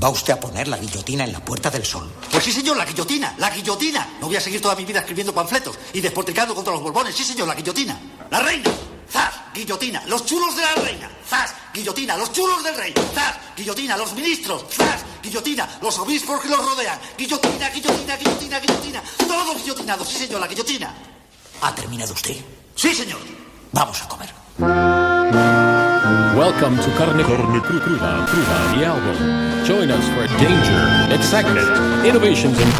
¿Va usted a poner la guillotina en la Puerta del Sol? Pues sí, señor, la guillotina, la guillotina. No voy a seguir toda mi vida escribiendo panfletos y despotricando contra los Borbones. Sí, señor, la guillotina. La reina. ¡Zas! Guillotina. Los chulos de la reina. ¡Zas! Guillotina. Los chulos del rey. ¡Zas! Guillotina. Los ministros. ¡Zas! Guillotina. Los obispos que los rodean. Guillotina, guillotina, guillotina, guillotina. Todos guillotinados. Sí, señor, la guillotina. ¿Ha terminado usted? Sí, señor. Vamos a comer. Welcome to Carne Cruda, the album. Join us for danger, excitement, innovations and...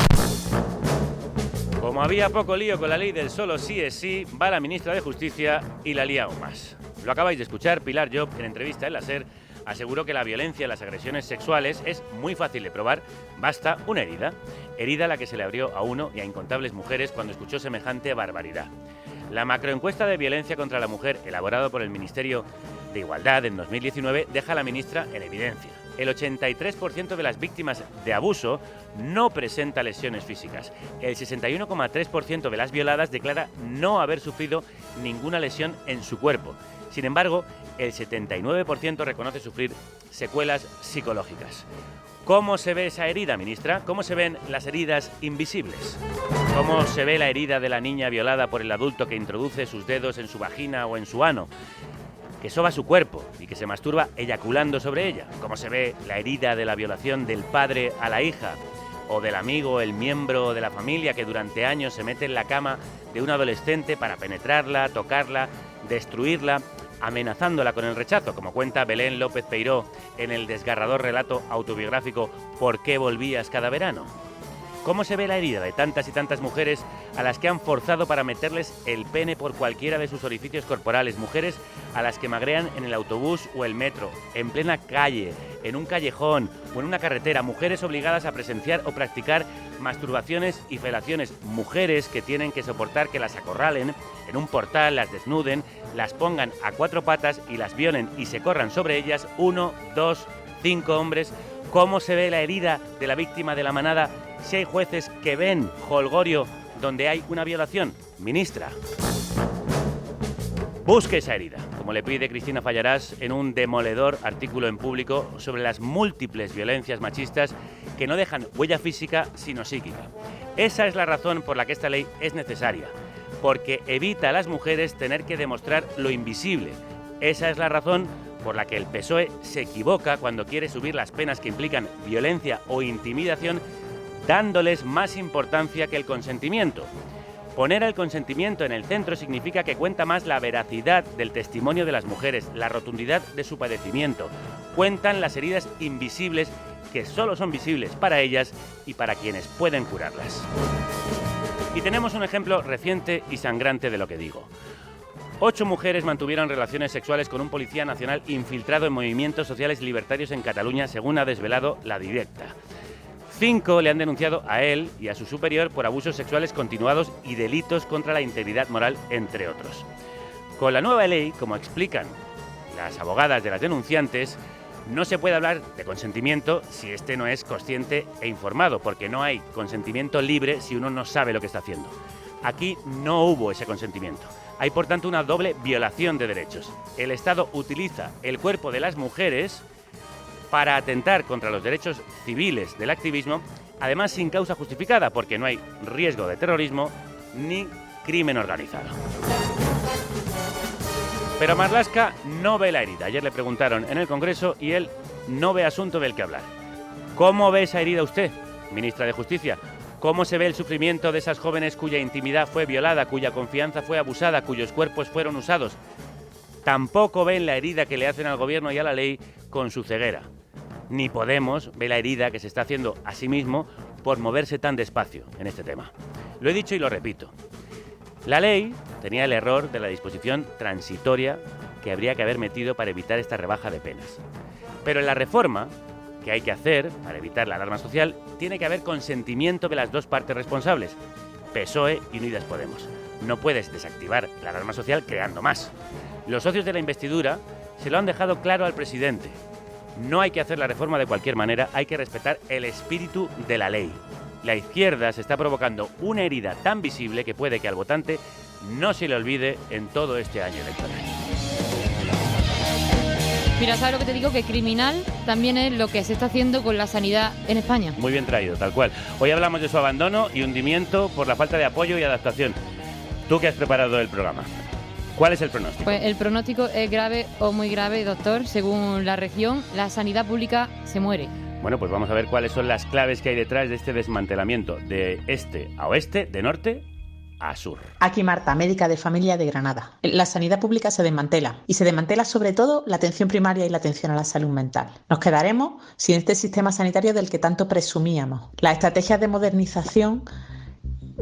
Como había poco lío con la ley del solo sí es sí, va la ministra de Justicia y la lía aún más. Lo acabáis de escuchar, Pilar Llop, en entrevista en la SER, aseguró que la violencia y las agresiones sexuales es muy fácil de probar, basta una herida. Herida a la que se le abrió a uno y a incontables mujeres cuando escuchó semejante barbaridad. La macroencuesta de violencia contra la mujer, elaborada por el Ministerio de Igualdad en 2019, deja a la ministra en evidencia. El 83% de las víctimas de abuso no presenta lesiones físicas. El 61,3% de las violadas declara no haber sufrido ninguna lesión en su cuerpo. Sin embargo, el 79% reconoce sufrir secuelas psicológicas. ¿Cómo se ve esa herida, ministra? ¿Cómo se ven las heridas invisibles? ¿Cómo se ve la herida de la niña violada por el adulto que introduce sus dedos en su vagina o en su ano, que soba su cuerpo y que se masturba eyaculando sobre ella? ¿Cómo se ve la herida de la violación del padre a la hija o del amigo, el miembro de la familia que durante años se mete en la cama de un adolescente para penetrarla, tocarla, destruirla, amenazándola con el rechazo, como cuenta Belén López Peiró en el desgarrador relato autobiográfico ¿Por qué volvías cada verano? ¿Cómo se ve la herida de tantas y tantas mujeres a las que han forzado para meterles el pene por cualquiera de sus orificios corporales? Mujeres a las que magrean en el autobús o el metro, en plena calle, en un callejón o en una carretera. Mujeres obligadas a presenciar o practicar masturbaciones y felaciones. Mujeres que tienen que soportar que las acorralen en un portal, las desnuden, las pongan a cuatro patas y las violen y se corran sobre ellas 1, 2, 5 hombres. ¿Cómo se ve la herida de la víctima de la manada si hay jueces que ven jolgorio donde hay una violación? Ministra, busque esa herida, como le pide Cristina Fallarás en un demoledor artículo en Público sobre las múltiples violencias machistas que no dejan huella física sino psíquica. Esa es la razón por la que esta ley es necesaria, porque evita a las mujeres tener que demostrar lo invisible. Esa es la razón por la que el PSOE se equivoca cuando quiere subir las penas que implican violencia o intimidación, dándoles más importancia que el consentimiento. Poner el consentimiento en el centro significa que cuenta más la veracidad del testimonio de las mujeres, la rotundidad de su padecimiento. Cuentan las heridas invisibles que solo son visibles para ellas y para quienes pueden curarlas. Y tenemos un ejemplo reciente y sangrante de lo que digo. 8 mujeres mantuvieron relaciones sexuales con un policía nacional infiltrado en movimientos sociales libertarios en Cataluña, según ha desvelado La Directa. 5 le han denunciado a él y a su superior por abusos sexuales continuados y delitos contra la integridad moral, entre otros. Con la nueva ley, como explican las abogadas de las denunciantes, no se puede hablar de consentimiento si este no es consciente e informado, porque no hay consentimiento libre si uno no sabe lo que está haciendo. Aquí no hubo ese consentimiento. Hay, por tanto, una doble violación de derechos. El Estado utiliza el cuerpo de las mujeres para atentar contra los derechos civiles del activismo, además sin causa justificada, porque no hay riesgo de terrorismo ni crimen organizado. Pero Marlaska no ve la herida. Ayer le preguntaron en el Congreso y él no ve asunto del que hablar. ¿Cómo ve esa herida usted, ministra de Justicia? ¿Cómo se ve el sufrimiento de esas jóvenes cuya intimidad fue violada, cuya confianza fue abusada, cuyos cuerpos fueron usados? Tampoco ven la herida que le hacen al gobierno y a la ley con su ceguera. Ni Podemos ve la herida que se está haciendo a sí mismo por moverse tan despacio en este tema. Lo he dicho y lo repito. La ley tenía el error de la disposición transitoria que habría que haber metido para evitar esta rebaja de penas. Pero en la reforma que hay que hacer para evitar la alarma social, tiene que haber consentimiento de las dos partes responsables, PSOE y Unidas Podemos. No puedes desactivar la alarma social creando más. Los socios de la investidura se lo han dejado claro al presidente. No hay que hacer la reforma de cualquier manera, hay que respetar el espíritu de la ley. La izquierda se está provocando una herida tan visible que puede que al votante no se le olvide en todo este año electoral. Mira, ¿sabes lo que te digo? Que criminal también es lo que se está haciendo con la sanidad en España. Muy bien traído, tal cual. Hoy hablamos de su abandono y hundimiento por la falta de apoyo y adaptación. Tú que has preparado el programa, ¿cuál es el pronóstico? Pues el pronóstico es grave o muy grave, doctor. Según la región, la sanidad pública se muere. Bueno, pues vamos a ver cuáles son las claves que hay detrás de este desmantelamiento, de este a oeste, de norte a sur. Aquí Marta, médica de familia de Granada. La sanidad pública se desmantela y se desmantela sobre todo la atención primaria y la atención a la salud mental. Nos quedaremos sin este sistema sanitario del que tanto presumíamos. Las estrategias de modernización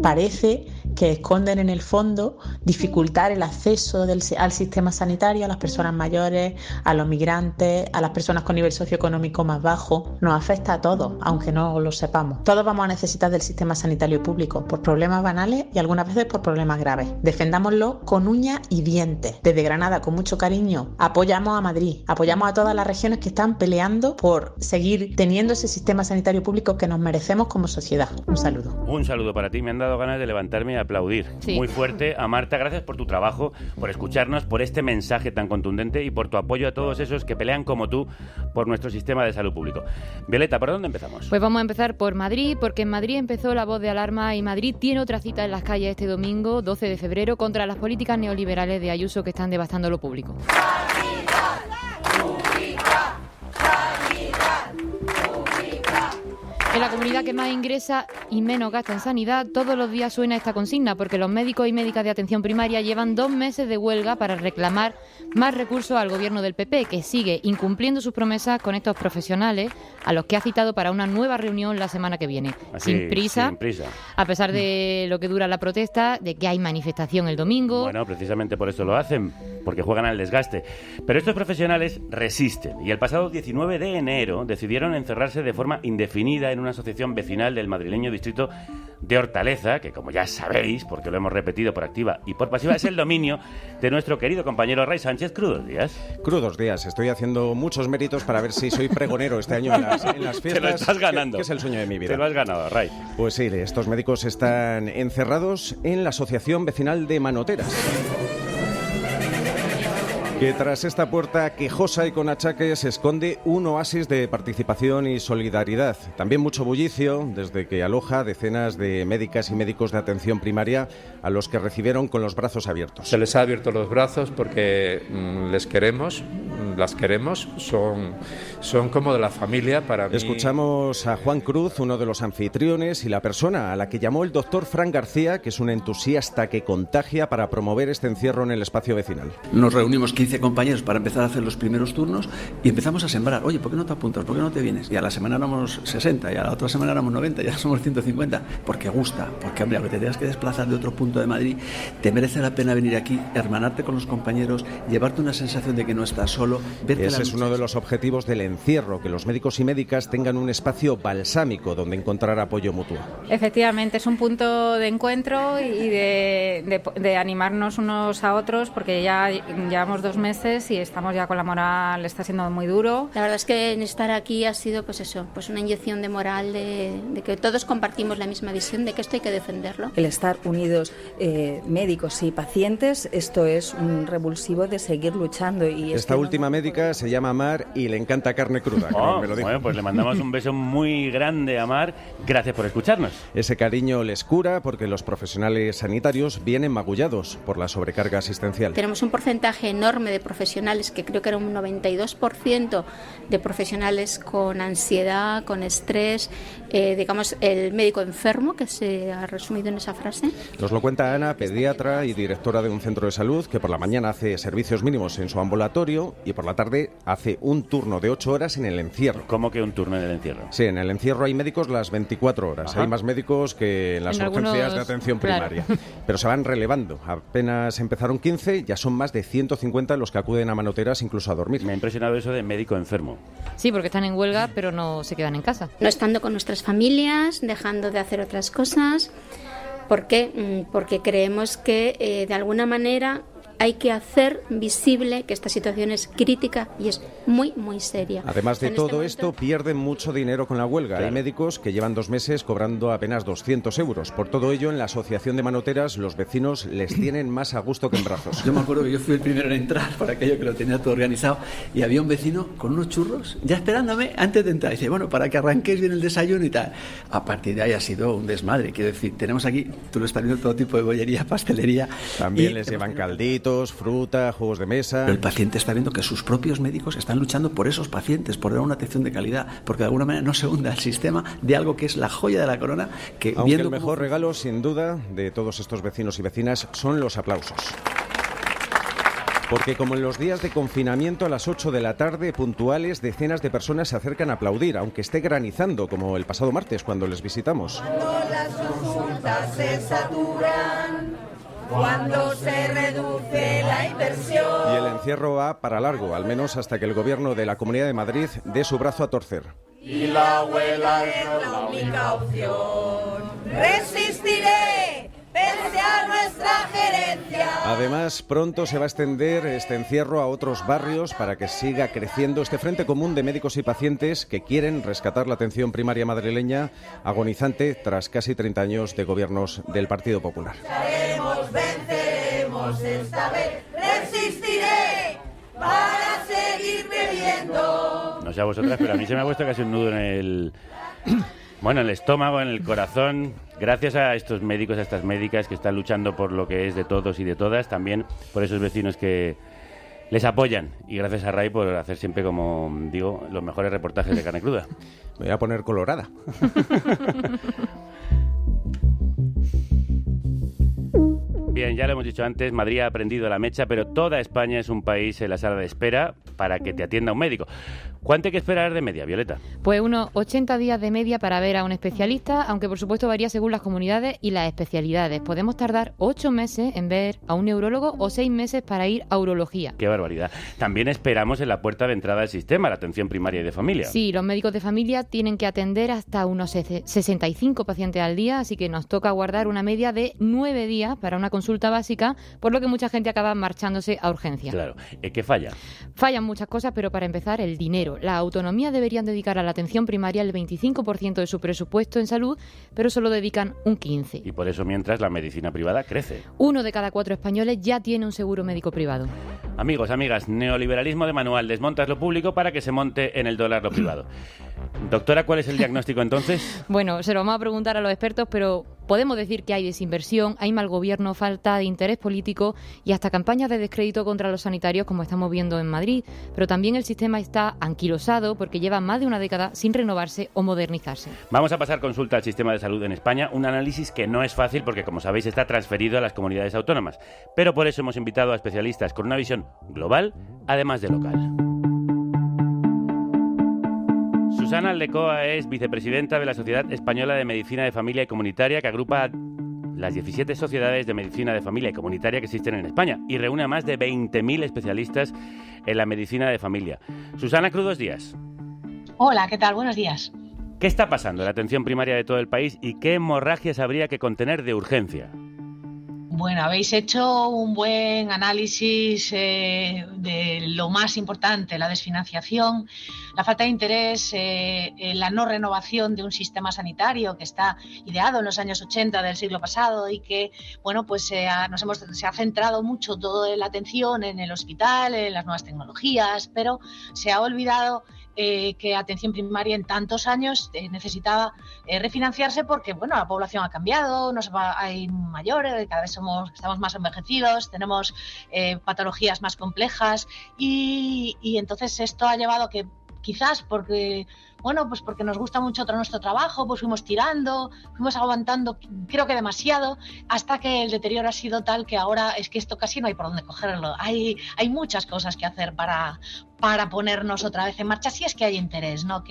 parece que esconden en el fondo dificultar el acceso al sistema sanitario a las personas mayores, a los migrantes, a las personas con nivel socioeconómico más bajo. Nos afecta a todos, aunque no lo sepamos. Todos vamos a necesitar del sistema sanitario público, por problemas banales y algunas veces por problemas graves. Defendámoslo con uñas y dientes. Desde Granada, con mucho cariño, apoyamos a Madrid, apoyamos a todas las regiones que están peleando por seguir teniendo ese sistema sanitario público que nos merecemos como sociedad. Un saludo. Un saludo para ti, me han dado ganas de levantarme y aplaudir. Sí. Muy fuerte a Marta, gracias por tu trabajo, por escucharnos, por este mensaje tan contundente y por tu apoyo a todos esos que pelean como tú por nuestro sistema de salud público. Violeta, ¿por dónde empezamos? Pues vamos a empezar por Madrid, porque en Madrid empezó la voz de alarma y Madrid tiene otra cita en las calles este domingo, 12 de febrero, contra las políticas neoliberales de Ayuso que están devastando lo público. En la comunidad que más ingresa y menos gasta en sanidad, todos los días suena esta consigna, porque los médicos y médicas de atención primaria llevan 2 meses de huelga para reclamar más recursos al gobierno del PP, que sigue incumpliendo sus promesas con estos profesionales, a los que ha citado para una nueva reunión la semana que viene. Así, sin prisa, a pesar de lo que dura la protesta, de que hay manifestación el domingo. Bueno, precisamente por eso lo hacen, porque juegan al desgaste. Pero estos profesionales resisten y el pasado 19 de enero decidieron encerrarse de forma indefinida en una asociación vecinal del madrileño distrito de Hortaleza, que como ya sabéis, porque lo hemos repetido por activa y por pasiva, es el dominio de nuestro querido compañero Ray Sánchez. Crudos días. Crudos días. Estoy haciendo muchos méritos para ver si soy pregonero este año en las fiestas. Te lo estás ganando. Que es el sueño de mi vida. Te lo has ganado, Ray. Pues sí, estos médicos están encerrados en la asociación vecinal de Manoteras, que tras esta puerta quejosa y con achaques se esconde un oasis de participación y solidaridad. También mucho bullicio desde que aloja decenas de médicas y médicos de atención primaria a los que recibieron con los brazos abiertos. Se les ha abierto los brazos porque les queremos, las queremos, son como de la familia para mí. Escuchamos a Juan Cruz, uno de los anfitriones y la persona a la que llamó el doctor Fran García, que es un entusiasta que contagia para promover este encierro en el espacio vecinal. Nos reunimos 15 compañeros para empezar a hacer los primeros turnos y empezamos a sembrar. Oye, ¿por qué no te apuntas? ¿Por qué no te vienes? Y a la semana éramos 60, y a la otra semana éramos 90, y ya somos 150. Porque gusta, porque hombre, aunque te tengas que desplazar de otro punto de Madrid, te merece la pena venir aquí, hermanarte con los compañeros, llevarte una sensación de que no estás solo. Ese es uno de los objetivos del encierro, que los médicos y médicas tengan un espacio balsámico donde encontrar apoyo mutuo. Efectivamente, es un punto de encuentro y de animarnos unos a otros, porque ya llevamos 2 meses y estamos ya con la moral, está siendo muy duro. La verdad es que estar aquí ha sido pues eso, pues una inyección de moral, de que todos compartimos la misma visión de que esto hay que defenderlo. El estar unidos médicos y pacientes, esto es un revulsivo de seguir luchando. Y esta última médica se llama Mar y le encanta carne cruda. Me lo dijo. Bueno, pues le mandamos un beso muy grande a Mar. Gracias por escucharnos. Ese cariño les cura porque los profesionales sanitarios vienen magullados por la sobrecarga asistencial. Tenemos un porcentaje enorme de profesionales, que creo que era un 92% de profesionales con ansiedad, con estrés, digamos el médico enfermo, que se ha resumido en esa frase. Nos lo cuenta Ana, pediatra y directora de un centro de salud, que por la mañana hace servicios mínimos en su ambulatorio y por la tarde hace un turno de 8 horas en el encierro. ¿Cómo que un turno en el encierro? Sí, en el encierro hay médicos las 24 horas. Ajá. Hay más médicos que en las urgencias de atención primaria. Claro. Pero se van relevando. Apenas empezaron 15, ya son más de 150 los que acuden a Manoteras incluso a dormir. Me ha impresionado eso de médico enfermo. Sí, porque están en huelga, pero no se quedan en casa. No estando con nuestras familias, dejando de hacer otras cosas. ¿Por qué? Porque creemos que de alguna manera hay que hacer visible que esta situación es crítica y es muy, muy seria. Además de En todo este momento, esto, pierden mucho dinero con la huelga. Hay médicos que llevan 2 meses cobrando apenas 200 euros. Por todo ello, en la Asociación de Manoteras, los vecinos les tienen más a gusto que en brazos. Yo me acuerdo que yo fui el primero en entrar por aquello que lo tenía todo organizado y había un vecino con unos churros ya esperándome antes de entrar. Dice, bueno, para que arranquéis bien el desayuno y tal. A partir de ahí ha sido un desmadre. Quiero decir, tenemos aquí, tú lo estás viendo, todo tipo de bollería, pastelería. También les llevan calditos, fruta, juegos de mesa. Pero el paciente está viendo que sus propios médicos están luchando por esos pacientes, por dar una atención de calidad, porque de alguna manera no se hunda el sistema de algo que es la joya de la corona. Que Aunque viendo el mejor regalo, sin duda, de todos estos vecinos y vecinas son los aplausos. Porque como en los días de confinamiento, a las 8 de la tarde, puntuales, decenas de personas se acercan a aplaudir, aunque esté granizando, como el pasado martes cuando les visitamos. Cuando las consultas se saturan, cuando se reduce la inversión. Y el encierro va para largo, al menos hasta que el gobierno de la Comunidad de Madrid dé su brazo a torcer. Y la abuela es la única opción. Resistiré, pese a nuestra gerencia. Además, pronto se va a extender este encierro a otros barrios para que siga creciendo este frente común de médicos y pacientes que quieren rescatar la atención primaria madrileña agonizante tras casi 30 años de gobiernos del Partido Popular. Venceremos esta vez. Resistiré para seguir bebiendo. No sé a vosotras, pero a mí se me ha puesto casi un nudo en el... Bueno, en el estómago, en el corazón, gracias a estos médicos, a estas médicas que están luchando por lo que es de todos y de todas, también por esos vecinos que les apoyan. Y gracias a Ray por hacer siempre, como digo, los mejores reportajes de carne cruda. Me voy a poner colorada. Bien, ya lo hemos dicho antes, Madrid ha prendido la mecha, pero toda España es un país en la sala de espera para que te atienda un médico. ¿Cuánto hay que esperar de media, Violeta? Pues unos 80 días de media para ver a un especialista, aunque por supuesto varía según las comunidades y las especialidades. Podemos tardar 8 meses en ver a un neurólogo o 6 meses para ir a urología. ¡Qué barbaridad! También esperamos en la puerta de entrada del sistema, la atención primaria y de familia. Sí, los médicos de familia tienen que atender hasta unos 65 pacientes al día, así que nos toca guardar una media de 9 días para una consulta básica, por lo que mucha gente acaba marchándose a urgencia. Claro. ¿Qué falla? Fallan muchas cosas, pero para empezar, el dinero. La autonomía deberían dedicar a la atención primaria el 25% de su presupuesto en salud, pero solo dedican un 15%. Y por eso, mientras, la medicina privada crece. 1 de cada 4 españoles ya tiene un seguro médico privado. Amigos, amigas, neoliberalismo de manual. Desmontas lo público para que se monte en el dólar lo privado. Doctora, ¿cuál es el diagnóstico entonces? Bueno, se lo vamos a preguntar a los expertos, pero podemos decir que hay desinversión, hay mal gobierno, falta de interés político y hasta campañas de descrédito contra los sanitarios, como estamos viendo en Madrid. Pero también el sistema está anquilosado porque lleva más de una década sin renovarse o modernizarse. Vamos a pasar consulta al sistema de salud en España, un análisis que no es fácil porque, como sabéis, está transferido a las comunidades autónomas. Pero por eso hemos invitado a especialistas con una visión global, además de local. Susana Aldecoa es vicepresidenta de la Sociedad Española de Medicina de Familia y Comunitaria, que agrupa las 17 sociedades de medicina de familia y comunitaria que existen en España y reúne a más de 20.000 especialistas en la medicina de familia. Susana, crudos días. Hola, ¿qué tal? Buenos días. ¿Qué está pasando en la atención primaria de todo el país y qué hemorragias habría que contener de urgencia? Bueno, habéis hecho un buen análisis de lo más importante, la desfinanciación, la falta de interés, la no renovación de un sistema sanitario que está ideado en los años 80 del siglo pasado y que, bueno, pues se ha centrado mucho toda la atención en el hospital, en las nuevas tecnologías, pero se ha olvidado que atención primaria en tantos años necesitaba refinanciarse porque, bueno, la población ha cambiado, hay mayores, cada vez estamos más envejecidos, tenemos patologías más complejas y entonces esto ha llevado a que quizás porque nos gusta mucho nuestro trabajo, pues fuimos tirando, fuimos aguantando, creo que demasiado, hasta que el deterioro ha sido tal que ahora es que esto casi no hay por dónde cogerlo. Hay muchas cosas que hacer para ponernos otra vez en marcha, si es que hay interés, ¿no?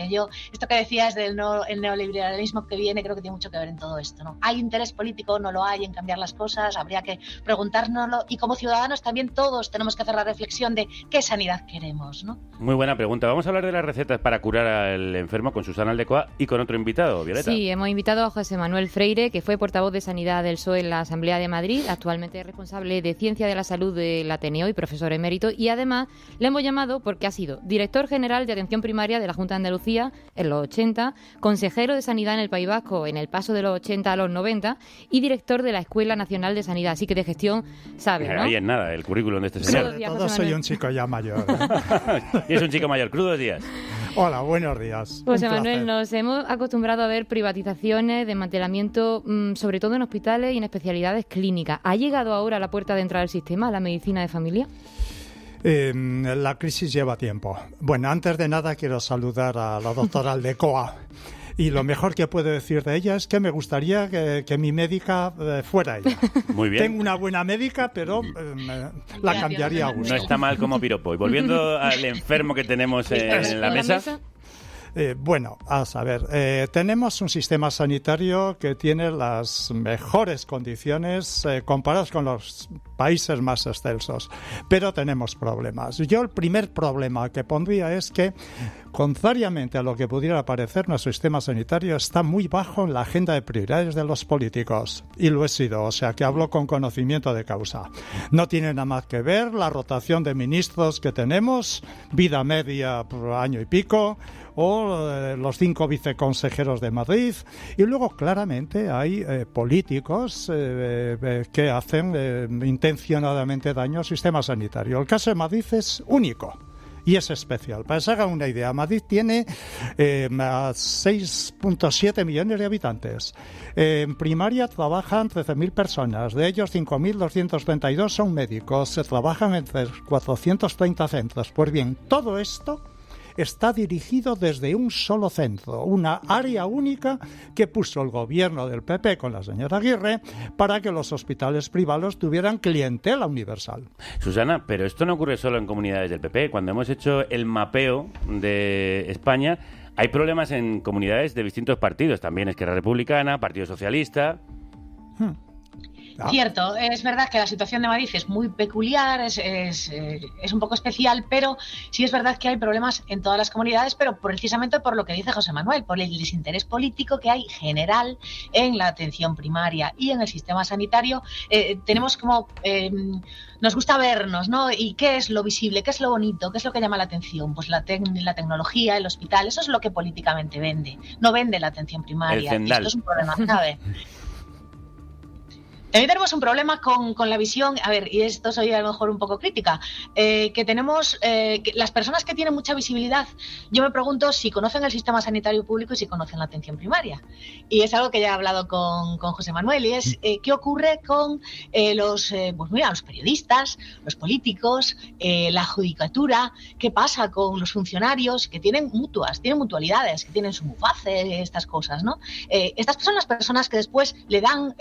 Esto que decías del el neoliberalismo que viene, creo que tiene mucho que ver en todo esto, ¿no? ¿Hay interés político? ¿No lo hay en cambiar las cosas? Habría que preguntárnoslo y como ciudadanos también todos tenemos que hacer la reflexión de qué sanidad queremos, ¿no? Muy buena pregunta. Vamos a hablar de las recetas para curar al enfermo con Susana Aldecoa y con otro invitado, Violeta. Sí, hemos invitado a José Manuel Freire, que fue portavoz de Sanidad del PSOE en la Asamblea de Madrid, actualmente es responsable de Ciencia de la Salud del Ateneo y profesor emérito, y además le hemos llamado porque ha sido director general de Atención Primaria de la Junta de Andalucía en los 80, consejero de Sanidad en el País Vasco en el paso de los 80 a los 90 y director de la Escuela Nacional de Sanidad, así que de gestión sabe, ¿no? Ahí es nada, el currículum de este señor. Todo soy un chico ya mayor. Y es un chico mayor. Crudos días. Hola, buenos días. José Manuel, nos hemos acostumbrado a ver privatizaciones, desmantelamiento, sobre todo en hospitales y en especialidades clínicas. ¿Ha llegado ahora a la puerta de entrada del sistema, la medicina de familia? La crisis lleva tiempo. Bueno, antes de nada quiero saludar a la doctora Aldecoa. Y lo mejor que puedo decir de ella es que me gustaría que mi médica fuera ella. Muy bien. Tengo una buena médica, pero la cambiaría a gusto. No está mal como piropo. Y volviendo al enfermo que tenemos en la mesa... Bueno, a saber, tenemos un sistema sanitario que tiene las mejores condiciones comparadas con los países más excelsos, pero tenemos problemas. Yo el primer problema que pondría es que, contrariamente a lo que pudiera parecer, nuestro sistema sanitario está muy bajo en la agenda de prioridades de los políticos, y lo he sido, o sea que hablo con conocimiento de causa. No tiene nada más que ver la rotación de ministros que tenemos, vida media por año y pico, o los 5 viceconsejeros de Madrid, y luego claramente hay políticos que hacen intencionadamente daño al sistema sanitario. El caso de Madrid es único y es especial. Para que se hagan una idea, Madrid tiene 6.7 millones de habitantes. En primaria trabajan 13.000 personas, de ellos 5.232 son médicos, se trabajan en 430 centros. Pues bien, todo esto está dirigido desde un solo centro, una área única que puso el gobierno del PP con la señora Aguirre para que los hospitales privados tuvieran clientela universal. Susana, pero esto no ocurre solo en comunidades del PP. Cuando hemos hecho el mapeo de España, hay problemas en comunidades de distintos partidos. También Esquerra Republicana, Partido Socialista... Cierto, es verdad que la situación de Madrid es muy peculiar, es un poco especial, pero sí es verdad que hay problemas en todas las comunidades, pero precisamente por lo que dice José Manuel, por el desinterés político que hay general en la atención primaria y en el sistema sanitario. Tenemos como... nos gusta vernos, ¿no? ¿Y qué es lo visible? ¿Qué es lo bonito? ¿Qué es lo que llama la atención? Pues la tecnología, el hospital, eso es lo que políticamente vende. No vende la atención primaria. Y esto es un problema grave. También tenemos un problema con la visión, a ver, y esto soy a lo mejor un poco crítica, que tenemos, que las personas que tienen mucha visibilidad, yo me pregunto si conocen el sistema sanitario público y si conocen la atención primaria. Y es algo que ya he hablado con José Manuel, y es qué ocurre con los periodistas, los políticos, la judicatura, qué pasa con los funcionarios que tienen mutualidades, que tienen su muface, estas cosas, ¿no? Estas son las personas que después le dan,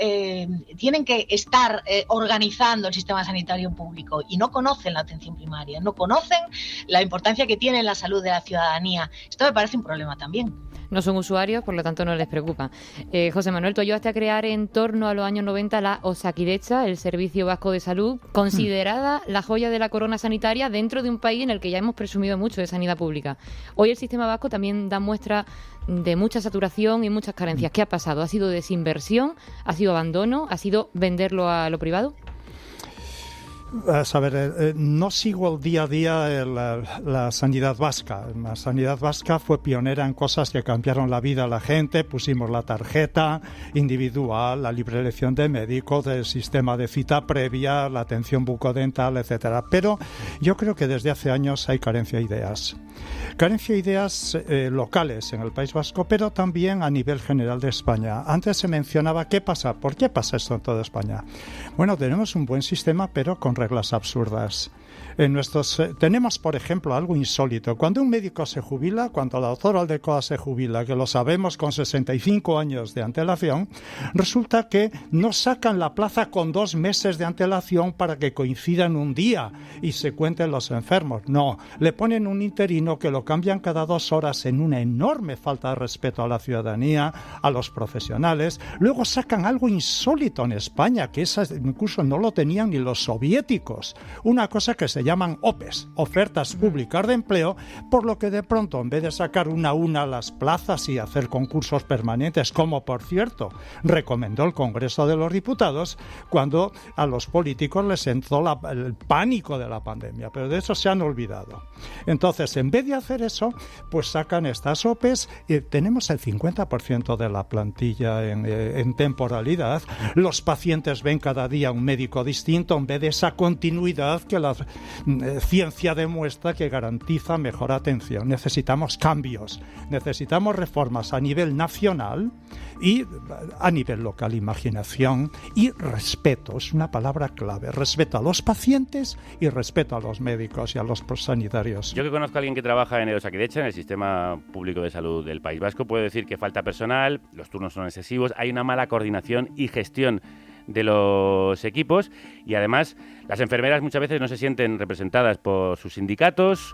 tienen que estar organizando el sistema sanitario público y no conocen la atención primaria, no conocen la importancia que tiene en la salud de la ciudadanía. Esto me parece un problema también. No son usuarios, por lo tanto no les preocupa. José Manuel, tú ayudaste a crear en torno a los años 90 la Osakidecha, el Servicio Vasco de Salud, considerada la joya de la corona sanitaria dentro de un país en el que ya hemos presumido mucho de sanidad pública. Hoy el sistema vasco también da muestra de mucha saturación y muchas carencias. ¿Qué ha pasado? ¿Ha sido desinversión? ¿Ha sido abandono? ¿Ha sido venderlo a lo privado? A saber, no sigo el día a día la sanidad vasca. La sanidad vasca fue pionera en cosas que cambiaron la vida a la gente. Pusimos la tarjeta individual, la libre elección de médicos, el sistema de cita previa, la atención bucodental, etcétera. Pero yo creo que desde hace años hay carencia de ideas. Carencia de ideas locales en el País Vasco, pero también a nivel general de España. Antes se mencionaba qué pasa. ¿Por qué pasa esto en toda España? Bueno, tenemos un buen sistema, pero con reglas absurdas. Tenemos, por ejemplo, algo insólito. Cuando un médico se jubila, cuando la doctora Aldecoa se jubila, que lo sabemos con 65 años de antelación, resulta que no sacan la plaza con 2 meses de antelación para que coincidan un día y se cuenten los enfermos. No, le ponen un interino que lo cambian cada 2 horas en una enorme falta de respeto a la ciudadanía, a los profesionales. Luego sacan algo insólito en España, que incluso no lo tenían ni los soviéticos. Una cosa que que se llaman OPEs, ofertas públicas de empleo, por lo que de pronto, en vez de sacar una a una las plazas y hacer concursos permanentes, como por cierto recomendó el Congreso de los Diputados, cuando a los políticos les entró el pánico de la pandemia, pero de eso se han olvidado. Entonces, en vez de hacer eso, pues sacan estas OPEs y tenemos el 50% de la plantilla en temporalidad. Los pacientes ven cada día un médico distinto en vez de esa continuidad que la ciencia demuestra que garantiza mejor atención. Necesitamos cambios, necesitamos reformas a nivel nacional y a nivel local, imaginación y respeto. Es una palabra clave. Respeto a los pacientes y respeto a los médicos y a los sanitarios. Yo que conozco a alguien que trabaja en el Osakidecha, en el Sistema Público de Salud del País Vasco, puedo decir que falta personal, los turnos son excesivos, hay una mala coordinación y gestión de los equipos y además las enfermeras muchas veces no se sienten representadas por sus sindicatos,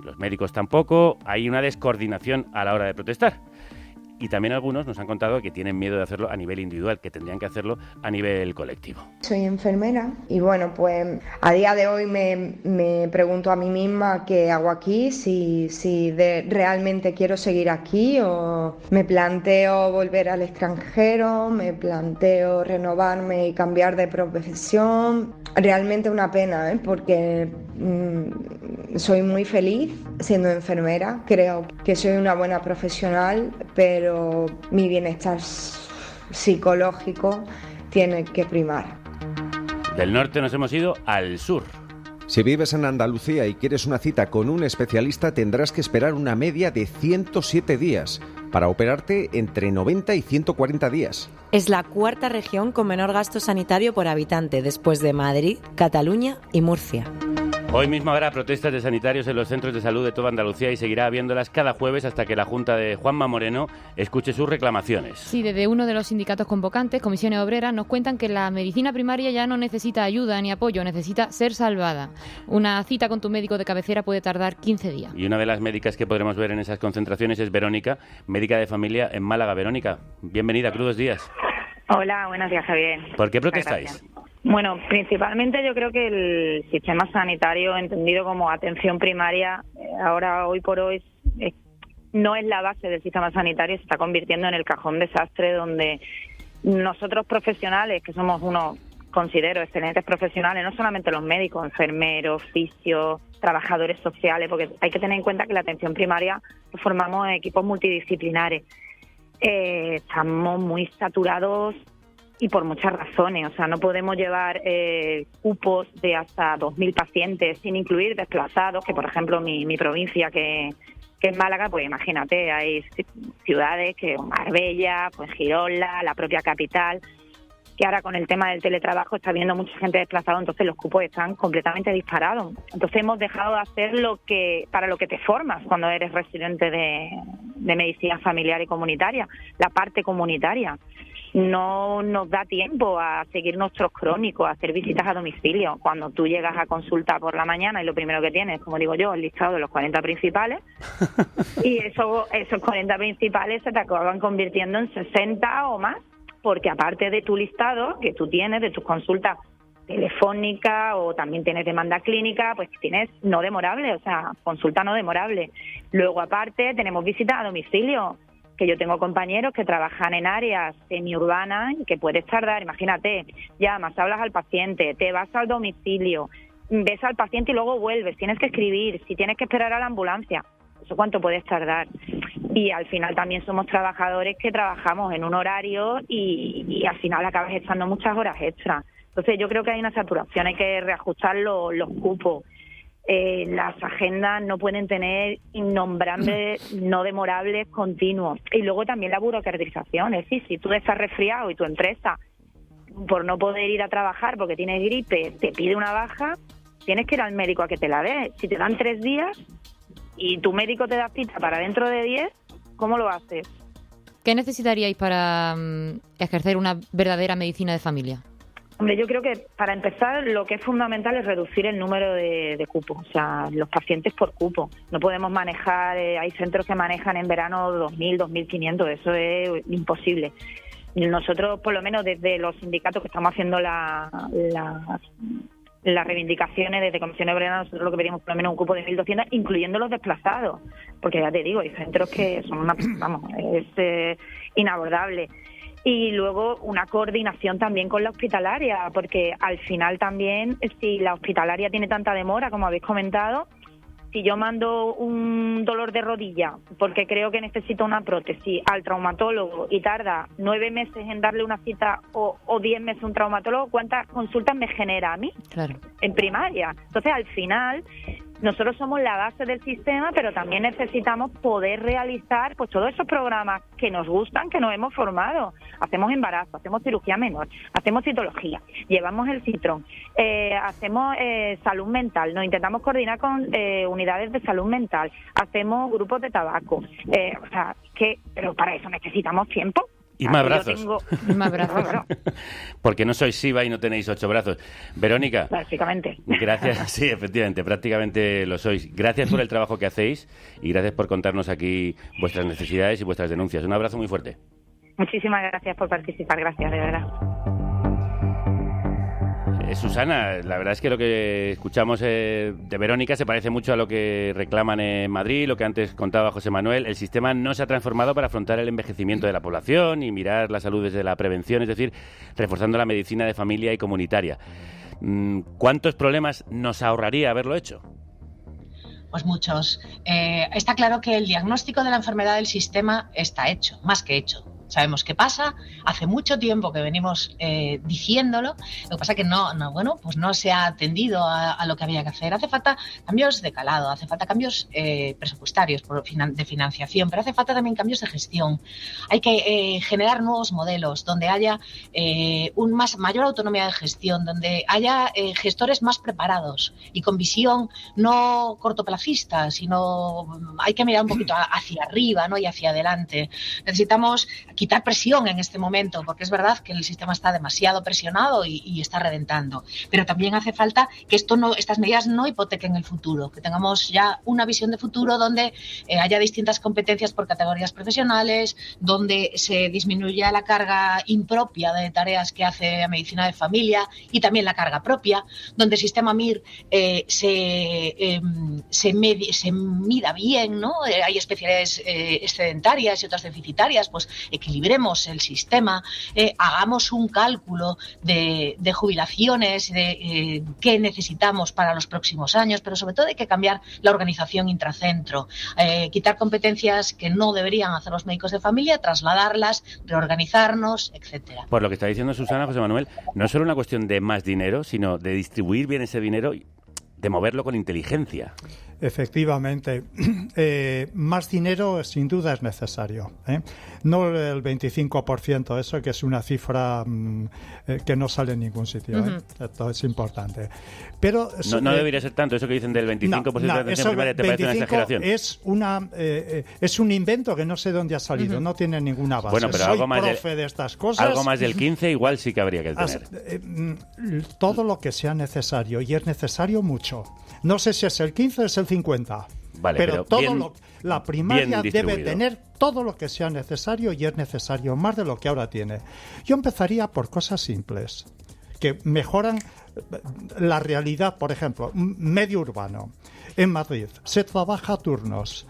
los médicos tampoco, hay una descoordinación a la hora de protestar. Y también algunos nos han contado que tienen miedo de hacerlo a nivel individual, que tendrían que hacerlo a nivel colectivo. Soy enfermera y bueno, pues a día de hoy me pregunto a mí misma qué hago aquí, si realmente quiero seguir aquí o me planteo volver al extranjero, me planteo renovarme y cambiar de profesión. Realmente una pena, porque soy muy feliz siendo enfermera, creo que soy una buena profesional, pero mi bienestar psicológico tiene que primar. Del norte nos hemos ido al sur. Si vives en Andalucía y quieres una cita con un especialista, tendrás que esperar una media de 107 días para operarte entre 90 y 140 días. Es la cuarta región con menor gasto sanitario por habitante, después de Madrid, Cataluña y Murcia. Hoy mismo habrá protestas de sanitarios en los centros de salud de toda Andalucía y seguirá habiéndolas cada jueves hasta que la Junta de Juanma Moreno escuche sus reclamaciones. Sí, desde uno de los sindicatos convocantes, Comisiones Obreras, nos cuentan que la medicina primaria ya no necesita ayuda ni apoyo, necesita ser salvada. Una cita con tu médico de cabecera puede tardar 15 días. Y una de las médicas que podremos ver en esas concentraciones es Verónica, médica de familia en Málaga. Verónica, bienvenida, crudos días. Hola, buenos días, Javier. ¿Por qué protestáis? Bueno, principalmente yo creo que el sistema sanitario, entendido como atención primaria, ahora, hoy por hoy, no es la base del sistema sanitario, se está convirtiendo en el cajón desastre donde nosotros profesionales, que somos unos, considero, excelentes profesionales, no solamente los médicos, enfermeros, fisios, trabajadores sociales, porque hay que tener en cuenta que la atención primaria lo formamos en equipos multidisciplinares. Estamos muy saturados y por muchas razones, o sea, no podemos llevar cupos de hasta 2.000 pacientes sin incluir desplazados, que por ejemplo mi provincia, que es Málaga, pues imagínate, hay ciudades que Marbella, pues Girola, la propia capital, que ahora con el tema del teletrabajo está habiendo mucha gente desplazada, entonces los cupos están completamente disparados. Entonces hemos dejado de hacer para lo que te formas cuando eres residente de medicina familiar y comunitaria, la parte comunitaria. No nos da tiempo a seguir nuestros crónicos, a hacer visitas a domicilio. Cuando tú llegas a consulta por la mañana y lo primero que tienes, como digo yo, el listado de los 40 principales, y esos 40 principales se te acaban convirtiendo en 60 o más, porque aparte de tu listado que tú tienes, de tus consultas telefónicas o también tienes demanda clínica, pues tienes no demorable, o sea, consulta no demorable. Luego aparte tenemos visitas a domicilio, que yo tengo compañeros que trabajan en áreas semiurbanas y que puedes tardar, imagínate, llamas, hablas al paciente, te vas al domicilio, ves al paciente y luego vuelves, tienes que escribir, si tienes que esperar a la ambulancia, ¿eso cuánto puedes tardar? Y al final también somos trabajadores que trabajamos en un horario y al final acabas echando muchas horas extras. Entonces yo creo que hay una saturación, hay que reajustar los cupos. Las agendas no pueden tener innombrables, no demorables, continuos. Y luego también la burocratización, es decir, si tú estás resfriado y tu empresa, por no poder ir a trabajar porque tienes gripe, te pide una baja, tienes que ir al médico a que te la dé. Si te dan 3 días y tu médico te da cita para dentro de 10, ¿cómo lo haces? ¿Qué necesitaríais para ejercer una verdadera medicina de familia? Hombre, yo creo que para empezar lo que es fundamental es reducir el número de cupos, o sea, los pacientes por cupo. No podemos manejar, hay centros que manejan en verano 2.000, 2.500, eso es imposible. Nosotros, por lo menos desde los sindicatos que estamos haciendo las las reivindicaciones desde Comisión Obrera, nosotros lo que pedimos por lo menos un cupo de 1.200, incluyendo los desplazados, porque ya te digo, hay centros que son es inabordable. Y luego una coordinación también con la hospitalaria, porque al final también, si la hospitalaria tiene tanta demora, como habéis comentado, si yo mando un dolor de rodilla porque creo que necesito una prótesis al traumatólogo y tarda 9 meses en darle una cita o 10 meses un traumatólogo, ¿cuántas consultas me genera a mí? Claro. En primaria. Entonces, al final, nosotros somos la base del sistema, pero también necesitamos poder realizar pues todos esos programas que nos gustan, que nos hemos formado. Hacemos embarazo, hacemos cirugía menor, hacemos citología, llevamos el citrón, hacemos salud mental, nos intentamos coordinar con unidades de salud mental, hacemos grupos de tabaco. Pero para eso necesitamos tiempo. Y más brazos. Más brazos. Porque no sois Shiva y no tenéis 8 brazos. Verónica. Prácticamente. Gracias, sí, efectivamente, prácticamente lo sois. Gracias por el trabajo que hacéis y gracias por contarnos aquí vuestras necesidades y vuestras denuncias. Un abrazo muy fuerte. Muchísimas gracias por participar, gracias, de verdad. Susana, la verdad es que lo que escuchamos de Verónica se parece mucho a lo que reclaman en Madrid, lo que antes contaba José Manuel. El sistema no se ha transformado para afrontar el envejecimiento de la población y mirar la salud desde la prevención, es decir, reforzando la medicina de familia y comunitaria. ¿Cuántos problemas nos ahorraría haberlo hecho? Pues muchos. Está claro que el diagnóstico de la enfermedad del sistema está hecho, más que hecho. Sabemos qué pasa, hace mucho tiempo que venimos diciéndolo, lo que pasa es que no se ha atendido a lo que había que hacer. Hace falta cambios de calado, hace falta cambios presupuestarios de financiación, pero hace falta también cambios de gestión. Hay que generar nuevos modelos donde haya mayor autonomía de gestión, donde haya gestores más preparados y con visión no cortoplacista, sino hay que mirar un poquito hacia arriba, ¿no? Y hacia adelante. Necesitamos quitar presión en este momento, porque es verdad que el sistema está demasiado presionado y está reventando. Pero también hace falta que estas medidas no hipotequen el futuro, que tengamos ya una visión de futuro donde haya distintas competencias por categorías profesionales, donde se disminuya la carga impropia de tareas que hace la medicina de familia y también la carga propia, donde el sistema MIR se mida bien, ¿no? Hay especialidades excedentarias y otras deficitarias, pues equilibremos el sistema, hagamos un cálculo de jubilaciones, de qué necesitamos para los próximos años, pero sobre todo hay que cambiar la organización intracentro, quitar competencias que no deberían hacer los médicos de familia, trasladarlas, reorganizarnos, etcétera. Por lo que está diciendo Susana, José Manuel, no es solo una cuestión de más dinero, sino de distribuir bien ese dinero, de moverlo con inteligencia. Efectivamente, más dinero sin duda es necesario, no el 25%, eso que es una cifra que no sale en ningún sitio, esto es importante. Pero no debería ser tanto, eso que dicen del 25% de atención primaria, ¿te parece una exageración? Es un invento que no sé dónde ha salido, no tiene ninguna base. Bueno, pero soy de estas cosas. Algo más del 15 igual sí que habría que tener. Todo lo que sea necesario, y es necesario mucho. No sé si es el 15 o es el 50. Vale, pero la primaria debe tener todo lo que sea necesario y es necesario más de lo que ahora tiene. Yo empezaría por cosas simples que mejoran la realidad. Por ejemplo, medio urbano. En Madrid se trabaja a turnos.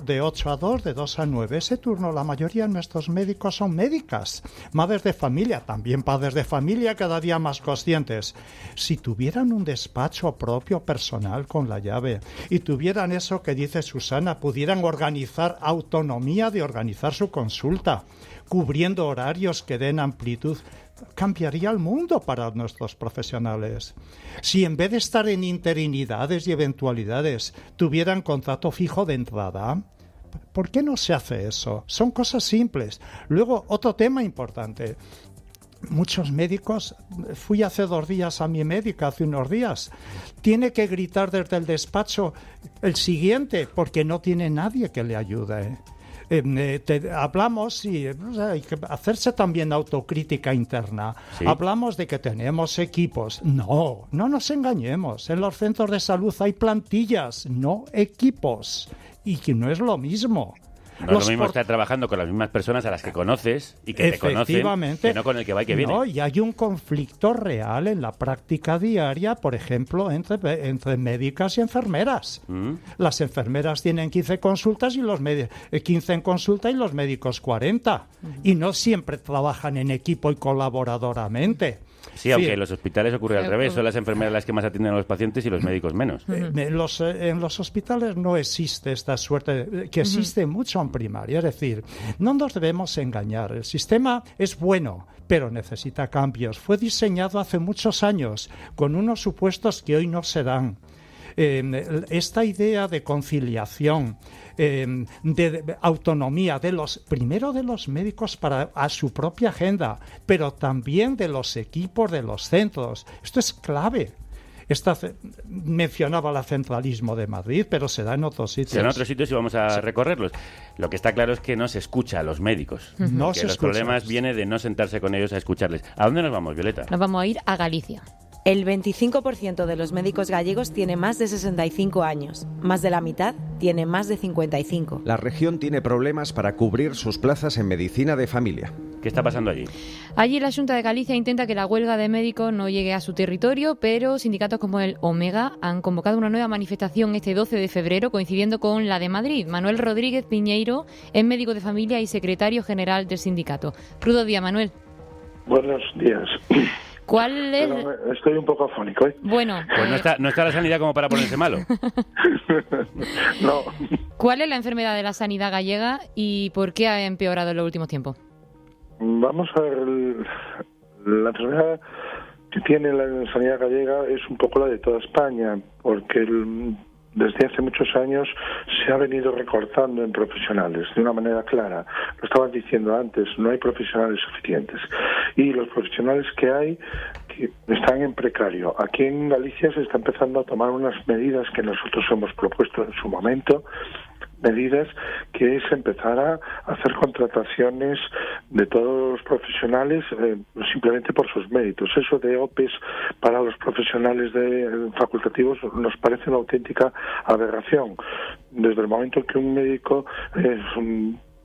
De 8 a 2, de 2 a 9. Ese turno, la mayoría de nuestros médicos son médicas, madres de familia, también padres de familia, cada día más conscientes. Si tuvieran un despacho propio personal con la llave y tuvieran eso que dice Susana, pudieran organizar autonomía de organizar su consulta, cubriendo horarios que den amplitud, cambiaría el mundo para nuestros profesionales. Si en vez de estar en interinidades y eventualidades tuvieran contrato fijo de entrada, ¿por qué no se hace eso? Son cosas simples. Luego, otro tema importante. Muchos médicos, fui hace 2 días a mi médica, hace unos días, tiene que gritar desde el despacho el siguiente porque no tiene nadie que le ayude. Hablamos y hay que hacerse también autocrítica interna. ¿Sí? Hablamos de que tenemos equipos. No nos engañemos. En los centros de salud hay plantillas, no equipos. Y que no es lo mismo. No es lo mismo estar trabajando con las mismas personas a las que conoces y que te conocen, que no con el que va y que viene. No, y hay un conflicto real en la práctica diaria, por ejemplo, entre médicas y enfermeras. Las enfermeras tienen 15 consultas y 15 en consulta y los médicos 40. Y no siempre trabajan en equipo y colaboradoramente. Sí, aunque en los hospitales ocurre al revés. Son las enfermeras las que más atienden a los pacientes y los médicos menos. En los hospitales no existe esta suerte, que existe mucho en primaria. Es decir, no nos debemos engañar. El sistema es bueno, pero necesita cambios. Fue diseñado hace muchos años con unos supuestos que hoy no se dan. Esta idea de conciliación, de autonomía primero de los médicos a su propia agenda, pero también de los equipos de los centros. Esto es clave. Mencionaba el centralismo de Madrid, pero se da en otros sitios. Se da en otros sitios y vamos a recorrerlos. Lo que está claro es que no se escucha a los médicos. No que se los escucha. Problemas vienen de no sentarse con ellos a escucharles. ¿A dónde nos vamos, Violeta? Nos vamos a ir a Galicia. El 25% de los médicos gallegos tiene más de 65 años. Más de la mitad tiene más de 55. La región tiene problemas para cubrir sus plazas en medicina de familia. ¿Qué está pasando allí? Allí la Xunta de Galicia intenta que la huelga de médicos no llegue a su territorio, pero sindicatos como el Omega han convocado una nueva manifestación este 12 de febrero, coincidiendo con la de Madrid. Manuel Rodríguez Piñeiro es médico de familia y secretario general del sindicato. Rudo día, Manuel. Buenos días. ¿Cuál es? Estoy un poco afónico, ¿eh? Bueno. Pues no está la sanidad como para ponerse malo. No. ¿Cuál es la enfermedad de la sanidad gallega y por qué ha empeorado en los últimos tiempos? Vamos a ver, la enfermedad que tiene la sanidad gallega es un poco la de toda España, porque desde hace muchos años se ha venido recortando en profesionales de una manera clara. Lo estabas diciendo antes, no hay profesionales suficientes. Y los profesionales que hay que están en precario. Aquí en Galicia se está empezando a tomar unas medidas que nosotros hemos propuesto en su momento, medidas que es empezar a hacer contrataciones de todos los profesionales simplemente por sus méritos. Eso de OPEs para los profesionales facultativos nos parece una auténtica aberración. Desde el momento que un médico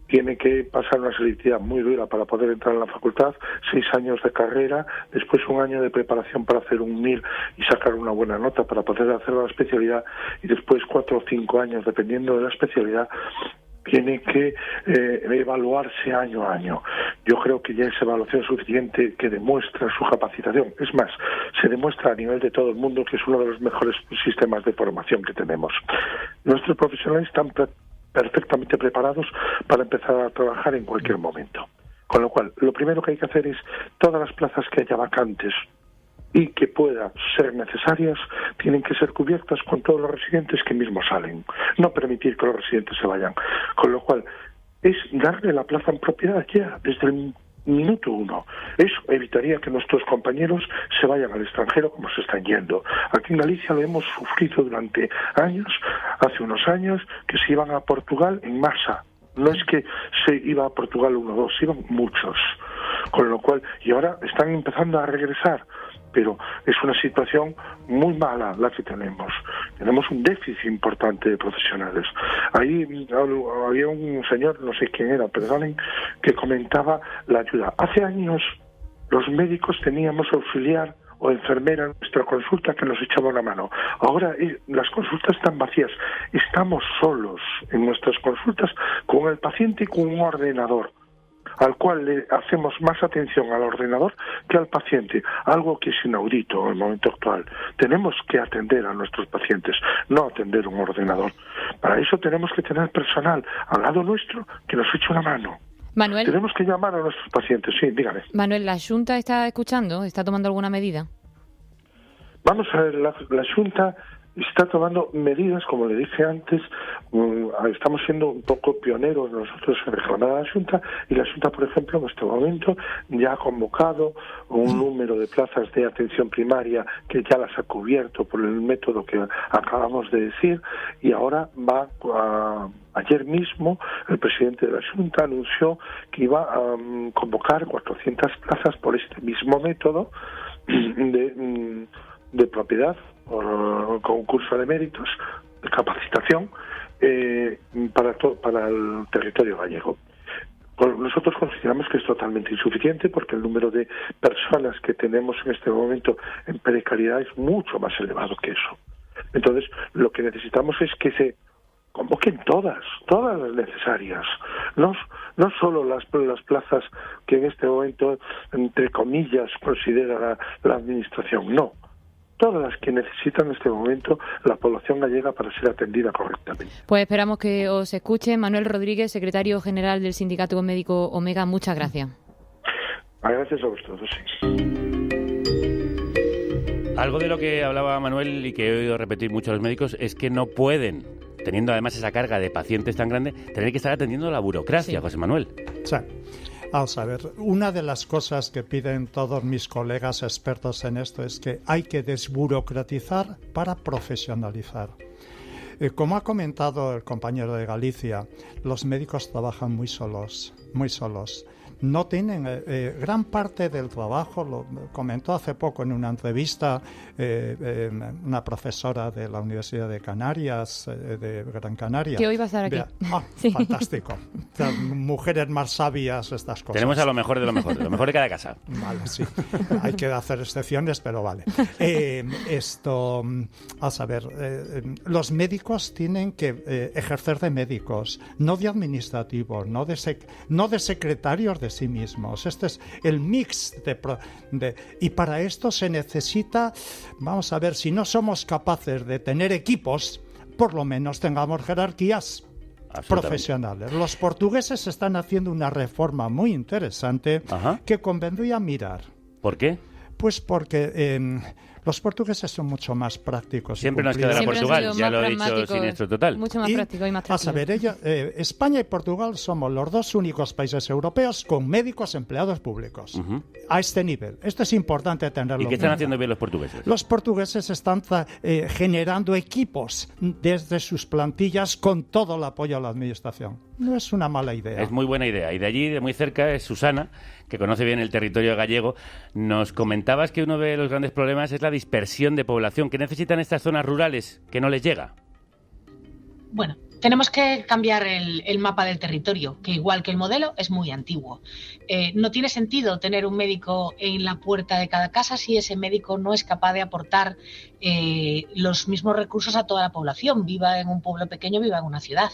tiene que pasar una selectividad muy dura para poder entrar en la facultad, 6 años de carrera, después 1 año de preparación para hacer un MIR y sacar una buena nota para poder hacer la especialidad, y después 4 o 5 años, dependiendo de la especialidad, tiene que evaluarse año a año. Yo creo que ya es evaluación suficiente que demuestra su capacitación. Es más, se demuestra a nivel de todo el mundo que es uno de los mejores sistemas de formación que tenemos. Nuestros profesionales están perfectamente preparados para empezar a trabajar en cualquier momento. Con lo cual, lo primero que hay que hacer es todas las plazas que haya vacantes y que puedan ser necesarias, tienen que ser cubiertas con todos los residentes que mismos salen. No permitir que los residentes se vayan. Con lo cual, es darle la plaza en propiedad ya, desde el minuto 1. Eso evitaría que nuestros compañeros se vayan al extranjero como se están yendo. Aquí en Galicia lo hemos sufrido durante años, hace unos años, que se iban a Portugal en masa. No es que se iba a Portugal 1 o 2, iban muchos. Con lo cual, y ahora están empezando a regresar. Pero es una situación muy mala la que tenemos. Tenemos un déficit importante de profesionales. Ahí había un señor, no sé quién era, perdonen, que comentaba la ayuda. Hace años los médicos teníamos auxiliar o enfermera en nuestra consulta que nos echaba una mano. Ahora las consultas están vacías. Estamos solos en nuestras consultas con el paciente y con un ordenador, al cual le hacemos más atención al ordenador que al paciente, algo que es inaudito en el momento actual. Tenemos que atender a nuestros pacientes, no atender un ordenador. Para eso tenemos que tener personal al lado nuestro que nos eche una mano. Manuel, tenemos que llamar a nuestros pacientes, sí, dígame. Manuel, ¿la Xunta está escuchando? ¿Está tomando alguna medida? Vamos a ver, la Xunta está tomando medidas, como le dije antes. Estamos siendo un poco pioneros nosotros en reclamar a la Xunta, y la Xunta, por ejemplo, en este momento ya ha convocado un número de plazas de atención primaria que ya las ha cubierto por el método que acabamos de decir, y ahora ayer mismo el presidente de la Xunta anunció que iba a convocar 400 plazas por este mismo método de propiedad por concurso de méritos, de capacitación, para el territorio gallego. Nosotros consideramos que es totalmente insuficiente porque el número de personas que tenemos en este momento en precariedad es mucho más elevado que eso. Entonces, lo que necesitamos es que se convoquen todas las necesarias, no solo las plazas que en este momento, entre comillas, considera la administración, no. Todas las que necesita en este momento la población gallega para ser atendida correctamente. Pues esperamos que os escuche. Manuel Rodríguez, secretario general del Sindicato Médico Omega, muchas gracias. Gracias a vosotros, sí. Algo de lo que hablaba Manuel y que he oído repetir mucho a los médicos es que no pueden, teniendo además esa carga de pacientes tan grande, tener que estar atendiendo la burocracia, José Manuel. Sí. Vamos a ver, una de las cosas que piden todos mis colegas expertos en esto es que hay que desburocratizar para profesionalizar. Como ha comentado el compañero de Galicia, los médicos trabajan muy solos. No tienen gran parte del trabajo, lo comentó hace poco en una entrevista una profesora de la Universidad de Canarias, de Gran Canaria. Que hoy va a estar aquí. Sí. Fantástico. Mujeres más sabias, estas cosas. Tenemos a lo mejor de de cada casa. Vale, sí. Hay que hacer excepciones, pero vale. Vamos a ver, los médicos tienen que ejercer de médicos, no de administrativos, no de secretarios de sí mismos. Este es el mix y para esto se necesita, vamos a ver, si no somos capaces de tener equipos, por lo menos tengamos jerarquías profesionales. Los portugueses están haciendo una reforma muy interesante que convendría mirar. ¿Por qué? Pues porque los portugueses son mucho más prácticos. Siempre nos quedará Portugal, ya lo he dicho Siniestro Total. Mucho más práctico y más tranquilo. A saber, España y Portugal somos los dos únicos países europeos con médicos empleados públicos. A este nivel. Esto es importante tenerlo. ¿Y qué están haciendo bien los portugueses? Los portugueses están generando equipos desde sus plantillas con todo el apoyo a la administración. No es una mala idea. Es muy buena idea. Y de allí, de muy cerca, es Susana, que conoce bien el territorio gallego. Nos comentabas que uno de los grandes problemas es la dispersión de población. ¿Qué necesitan estas zonas rurales que no les llega? Bueno, tenemos que cambiar el mapa del territorio, que igual que el modelo es muy antiguo. No tiene sentido tener un médico en la puerta de cada casa si ese médico no es capaz de aportar los mismos recursos a toda la población, viva en un pueblo pequeño, viva en una ciudad.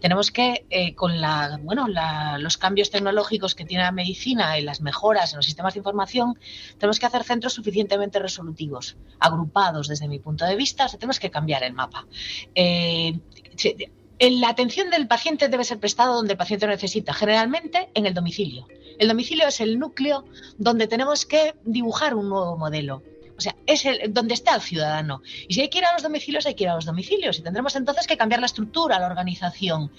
Tenemos que, con los cambios tecnológicos que tiene la medicina y las mejoras en los sistemas de información, tenemos que hacer centros suficientemente resolutivos, agrupados desde mi punto de vista. O sea, tenemos que cambiar el mapa. La atención del paciente debe ser prestada donde el paciente lo necesita, generalmente en el domicilio. El domicilio es el núcleo donde tenemos que dibujar un nuevo modelo. O sea, es donde está el ciudadano. Y si hay que ir a los domicilios, hay que ir a los domicilios. Y tendremos entonces que cambiar la estructura, la organización.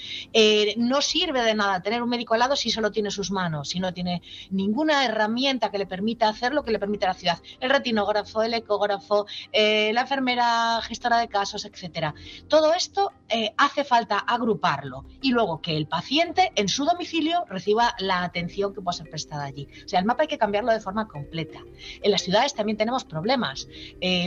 No sirve de nada tener un médico al lado si solo tiene sus manos, si no tiene ninguna herramienta que le permita hacer lo que le permite a la ciudad. El retinógrafo, el ecógrafo, la enfermera gestora de casos, etcétera. Todo esto hace falta agruparlo. Y luego que el paciente en su domicilio reciba la atención que pueda ser prestada allí. O sea, el mapa hay que cambiarlo de forma completa. En las ciudades también tenemos problemas.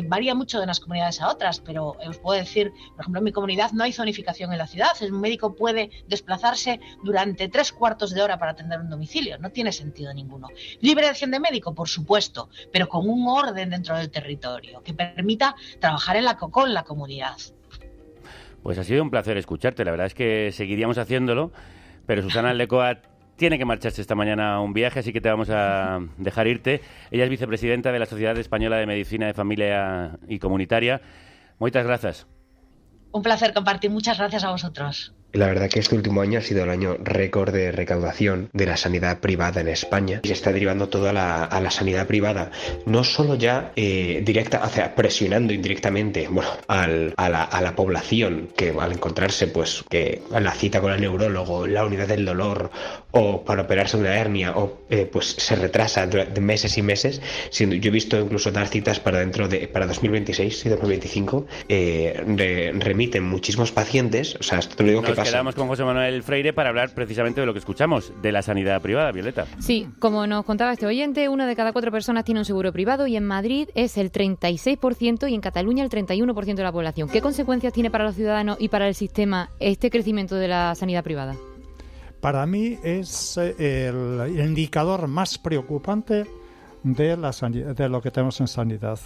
Varía mucho de unas comunidades a otras, pero os puedo decir, por ejemplo, en mi comunidad no hay zonificación en la ciudad. Un médico puede desplazarse durante 3/4 de hora para atender un domicilio. No tiene sentido ninguno. Libre acción de médico, por supuesto, pero con un orden dentro del territorio que permita trabajar con la comunidad. Pues ha sido un placer escucharte. La verdad es que seguiríamos haciéndolo, pero Susana Aldecoa tiene que marcharse esta mañana a un viaje, así que te vamos a dejar irte. Ella es vicepresidenta de la Sociedad Española de Medicina de Familia y Comunitaria. Muchas gracias. Un placer compartir. Muchas gracias a vosotros. La verdad que este último año ha sido el año récord de recaudación de la sanidad privada en España y se está derivando todo a la sanidad privada, no solo ya directa, o sea, presionando indirectamente a la población que al encontrarse pues que la cita con el neurólogo, la unidad del dolor o para operarse una hernia pues se retrasa de meses y meses, siendo yo he visto incluso dar citas para 2026 y 2025 remiten muchísimos pacientes, o sea, esto te lo digo que pasa quedamos con José Manuel Freire para hablar precisamente de lo que escuchamos, de la sanidad privada, Violeta. Sí, como nos contaba este oyente, 1 de cada 4 personas tiene un seguro privado y en Madrid es el 36% y en Cataluña el 31% de la población. ¿Qué consecuencias tiene para los ciudadanos y para el sistema este crecimiento de la sanidad privada? Para mí es el indicador más preocupante de lo que tenemos en sanidad.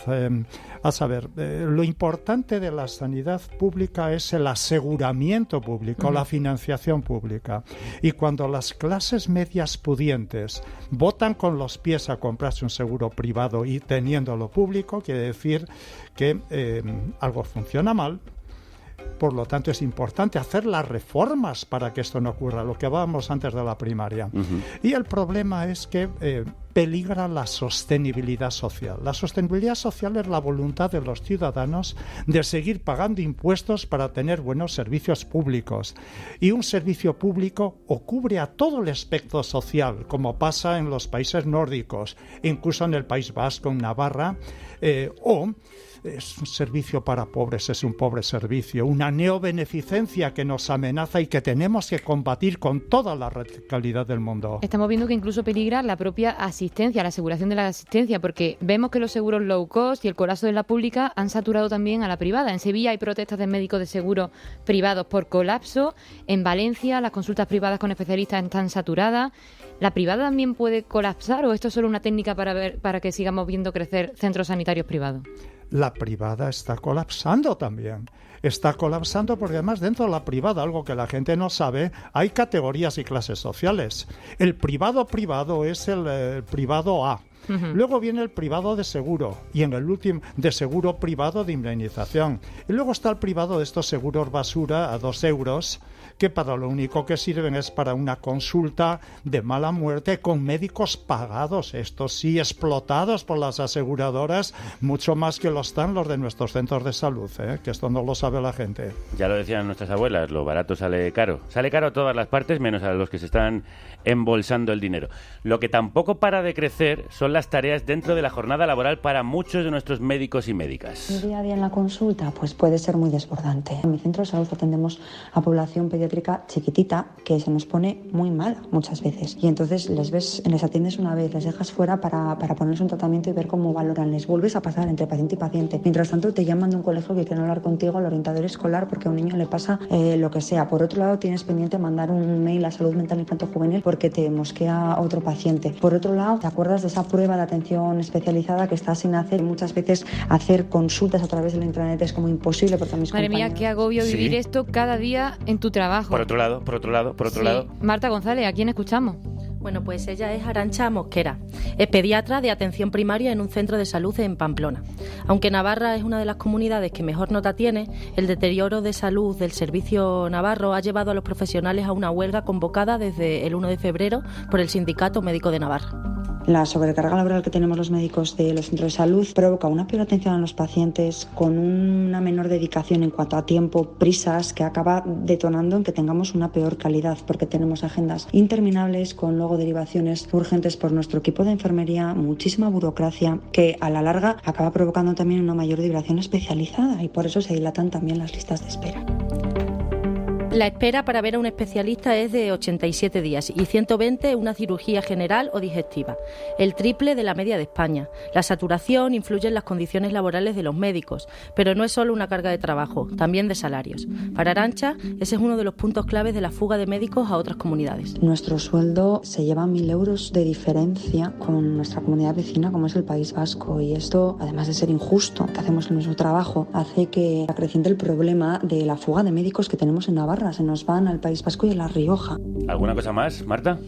A saber, lo importante de la sanidad pública es el aseguramiento público, la financiación pública. Y cuando las clases medias pudientes votan con los pies a comprarse un seguro privado y teniéndolo público, quiere decir que algo funciona mal. Por lo tanto, es importante hacer las reformas para que esto no ocurra, lo que hablábamos antes de la primaria. Y el problema es que peligra la sostenibilidad social. La sostenibilidad social es la voluntad de los ciudadanos de seguir pagando impuestos para tener buenos servicios públicos. Y un servicio público o cubre a todo el espectro social, como pasa en los países nórdicos, incluso en el País Vasco, en Navarra, o es un servicio para pobres, es un pobre servicio, una neobeneficencia que nos amenaza y que tenemos que combatir con toda la radicalidad del mundo. Estamos viendo que incluso peligra la propia asistencia, la aseguración de la asistencia, porque vemos que los seguros low cost y el colapso de la pública han saturado también a la privada. En Sevilla hay protestas de médicos de seguros privados por colapso. En Valencia las consultas privadas con especialistas están saturadas. ¿La privada también puede colapsar o esto es solo una técnica para que sigamos viendo crecer centros sanitarios privados? La privada está colapsando también. Está colapsando porque además dentro de la privada, algo que la gente no sabe, hay categorías y clases sociales. El privado es el privado A. Luego viene el privado de seguro y en el último de seguro privado de indemnización. Y luego está el privado de estos seguros basura a 2 euros, que para lo único que sirven es para una consulta de mala muerte con médicos pagados, estos sí explotados por las aseguradoras, mucho más que lo están los de nuestros centros de salud, que esto no lo sabe la gente. Ya lo decían nuestras abuelas, lo barato sale caro. Sale caro a todas las partes, menos a los que se están embolsando el dinero. Lo que tampoco para de crecer son las tareas dentro de la jornada laboral para muchos de nuestros médicos y médicas. El día a día en la consulta pues puede ser muy desbordante. En mi centro de salud atendemos a población pediátrica chiquitita que se nos pone muy mala muchas veces. Y entonces les atiendes una vez, les dejas fuera para ponerles un tratamiento y ver cómo valoran. Les vuelves a pasar entre paciente y paciente. Mientras tanto te llaman de un colegio que quieren hablar contigo, al orientador escolar, porque a un niño le pasa lo que sea. Por otro lado tienes pendiente mandar un mail a Salud Mental Infanto-Juvenil porque te mosquea otro paciente. Por otro lado, te acuerdas de esa prueba de atención especializada que está sin hacer. Muchas veces hacer consultas a través del intranet es como imposible porque a mis Madre compañeros... mía, qué agobio vivir esto cada día en tu trabajo. Por otro lado. Marta González, ¿a quién escuchamos? Bueno, pues ella es Arantxa Mosquera, es pediatra de atención primaria en un centro de salud en Pamplona. Aunque Navarra es una de las comunidades que mejor nota tiene, el deterioro de salud del servicio navarro ha llevado a los profesionales a una huelga convocada desde el 1 de febrero por el Sindicato Médico de Navarra. La sobrecarga laboral que tenemos los médicos de los centros de salud provoca una peor atención a los pacientes con una menor dedicación en cuanto a tiempo, prisas, que acaba detonando en que tengamos una peor calidad porque tenemos agendas interminables con luego derivaciones urgentes por nuestro equipo de enfermería, muchísima burocracia que a la larga acaba provocando también una mayor derivación especializada y por eso se dilatan también las listas de espera. La espera para ver a un especialista es de 87 días y 120 una cirugía general o digestiva, el triple de la media de España. La saturación influye en las condiciones laborales de los médicos, pero no es solo una carga de trabajo, también de salarios. Para Arantxa, ese es uno de los puntos claves de la fuga de médicos a otras comunidades. Nuestro sueldo se lleva 1.000 euros de diferencia con nuestra comunidad vecina, como es el País Vasco, y esto, además de ser injusto, que hacemos en nuestro trabajo, hace que acreciente el problema de la fuga de médicos que tenemos en Navarra. Se nos van al País Vasco y a La Rioja. ¿Alguna cosa más, Marta?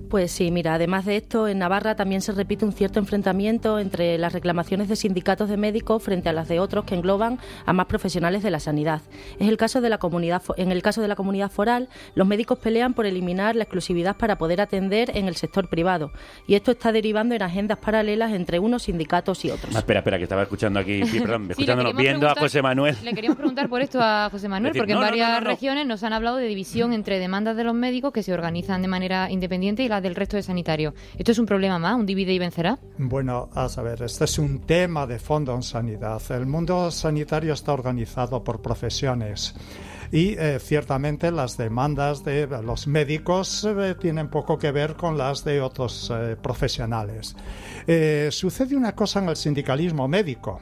Pues sí, mira, además de esto, en Navarra también se repite un cierto enfrentamiento entre las reclamaciones de sindicatos de médicos frente a las de otros que engloban a más profesionales de la sanidad. En el caso de la comunidad foral, los médicos pelean por eliminar la exclusividad para poder atender en el sector privado. Y esto está derivando en agendas paralelas entre unos sindicatos y otros. Espera, que estaba escuchando aquí, viendo a José Manuel. Le queríamos preguntar por esto a José Manuel, porque en varias regiones nos han hablado de división entre demandas de los médicos que se organizan de manera independiente y las del resto de sanitarios. ¿Esto es un problema más? ¿Un divide y vencerá? Bueno, a saber, este es un tema de fondo en sanidad. El mundo sanitario está organizado por profesiones Y ciertamente las demandas de los médicos tienen poco que ver con las de otros profesionales. Sucede una cosa en el sindicalismo médico.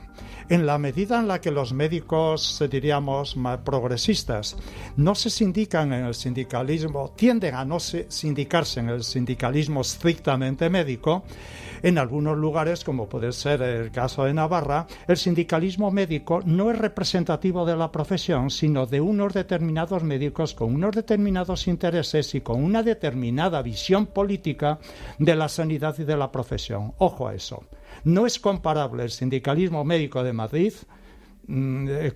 En la medida en la que los médicos, diríamos, más progresistas, no se sindican en el sindicalismo, tienden a no sindicarse en el sindicalismo estrictamente médico, en algunos lugares, como puede ser el caso de Navarra, el sindicalismo médico no es representativo de la profesión, sino de unos determinados médicos con unos determinados intereses y con una determinada visión política de la sanidad y de la profesión. Ojo a eso. No es comparable el sindicalismo médico de Madrid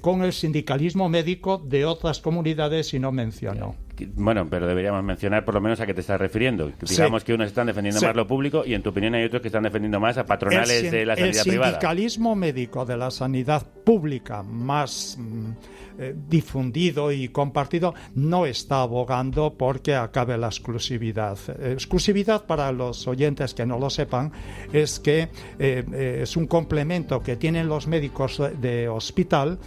con el sindicalismo médico de otras comunidades y no menciono. Bueno, pero deberíamos mencionar por lo menos a qué te estás refiriendo. Digamos que unos están defendiendo más lo público y en tu opinión hay otros que están defendiendo más a patronales de la sanidad privada. El sindicalismo médico de la sanidad pública más difundido y compartido no está abogando porque acabe la exclusividad. Exclusividad, para los oyentes que no lo sepan, es que es un complemento que tienen los médicos de hospital